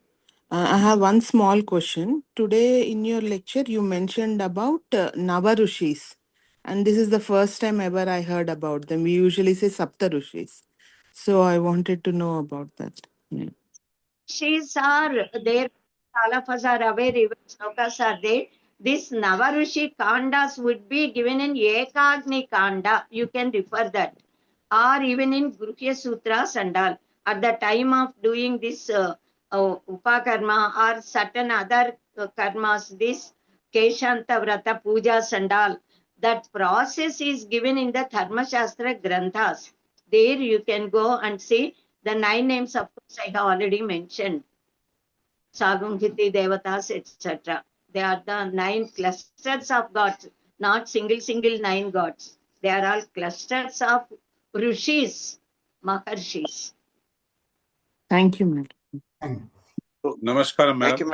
I have one small question. Today in your lecture, you mentioned about Navarushis. And this is the first time ever I heard about them. We usually say Saptarushis. So I wanted to know about that. Yeah. Rishis are there, all of us are aware, even slokas are there. This Navarushi Kandas would be given in Ekagni Kanda. You can refer that. Or even in Gruhya Sutras and all. At the time of doing this Upakarma or certain other karmas, this Keshanta Vrata Pujas and all, that process is given in the Dharma Shastra Granthas. There you can go and see the 9 names, of course, I have already mentioned. Sagumhiti, Devatas, etc. They are the 9 clusters of gods, not single 9 gods. They are all clusters of Rishis, Maharshis. Thank you, madam. Thank you. Namaskaram, madam. Thank you,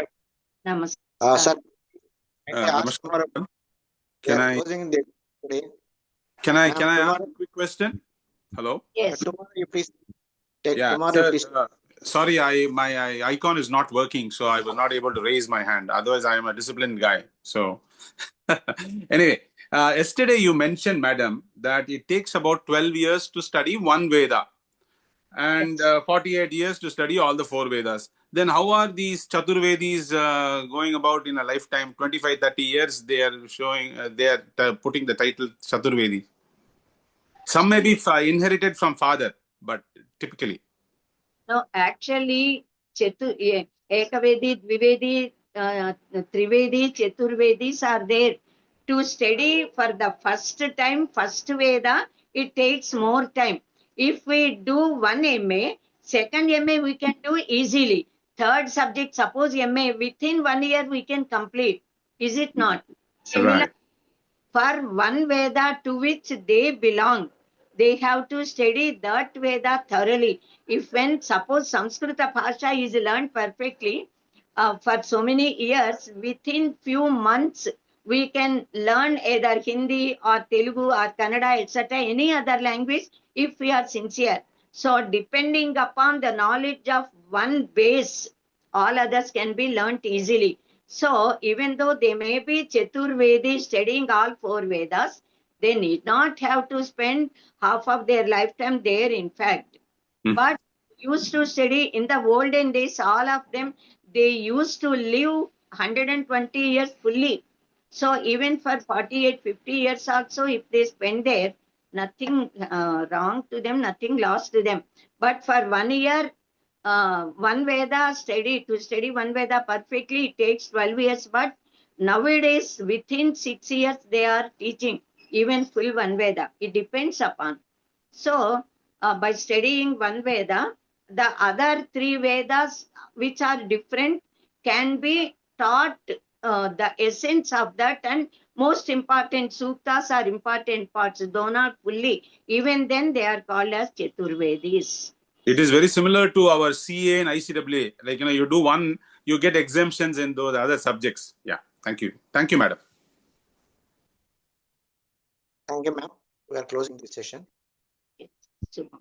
madam. Namaskar. Sir, may I ask Namaskaram. tomorrow? Can I Closing the today. can I tomorrow, ask a quick question? Hello? Yes. Tomorrow you please take Yeah, tomorrow sir, please. sorry, my icon is not working, so I was not able to raise my hand. Otherwise, I am a disciplined guy. So, anyway, yesterday you mentioned, madam, that it takes about 12 years to study one Veda and 48 years to study all the 4 Vedas. Then how are these Chaturvedis going about in a lifetime? 25, 30 years, they are showing, they are putting the title Chaturvedi. Some may be inherited from father, but typically. No, actually, Ekavedi, Dvivedi, Trivedi, Chaturvedis are there. To study for the first time, first Veda, it takes more time. If we do one MA, second MA we can do easily. Third subject, suppose MA, within 1 year we can complete. Is it not? Similar, Right. for one Veda to which they belong, they have to study that Veda thoroughly. If when suppose Samskrita Bhasha is learned perfectly for so many years, within few months we can learn either Hindi or Telugu or Kannada, etc., any other language if we are sincere. So depending upon the knowledge of one base, all others can be learnt easily. So even though they may be Chaturvedi studying all 4 Vedas, they need not have to spend half of their lifetime there, in fact. But used to study in the olden days, all of them, they used to live 120 years fully. So even for 48, 50 years also, if they spend there, nothing wrong to them, nothing lost to them. But for 1 year, one Veda to study one Veda perfectly, it takes 12 years. But nowadays, within 6 years, they are teaching even full one Veda. It depends upon. So, by studying one Veda, the other 3 Vedas, which are different, can be taught the essence of that, and most important suktas are important parts, though not fully. Even then, they are called as Chaturvedis. It is very similar to our CA and ICWA. Like, you do one, you get exemptions in those other subjects. Yeah. Thank you. Thank you, madam. Thank you, ma'am. We are closing this session. Super.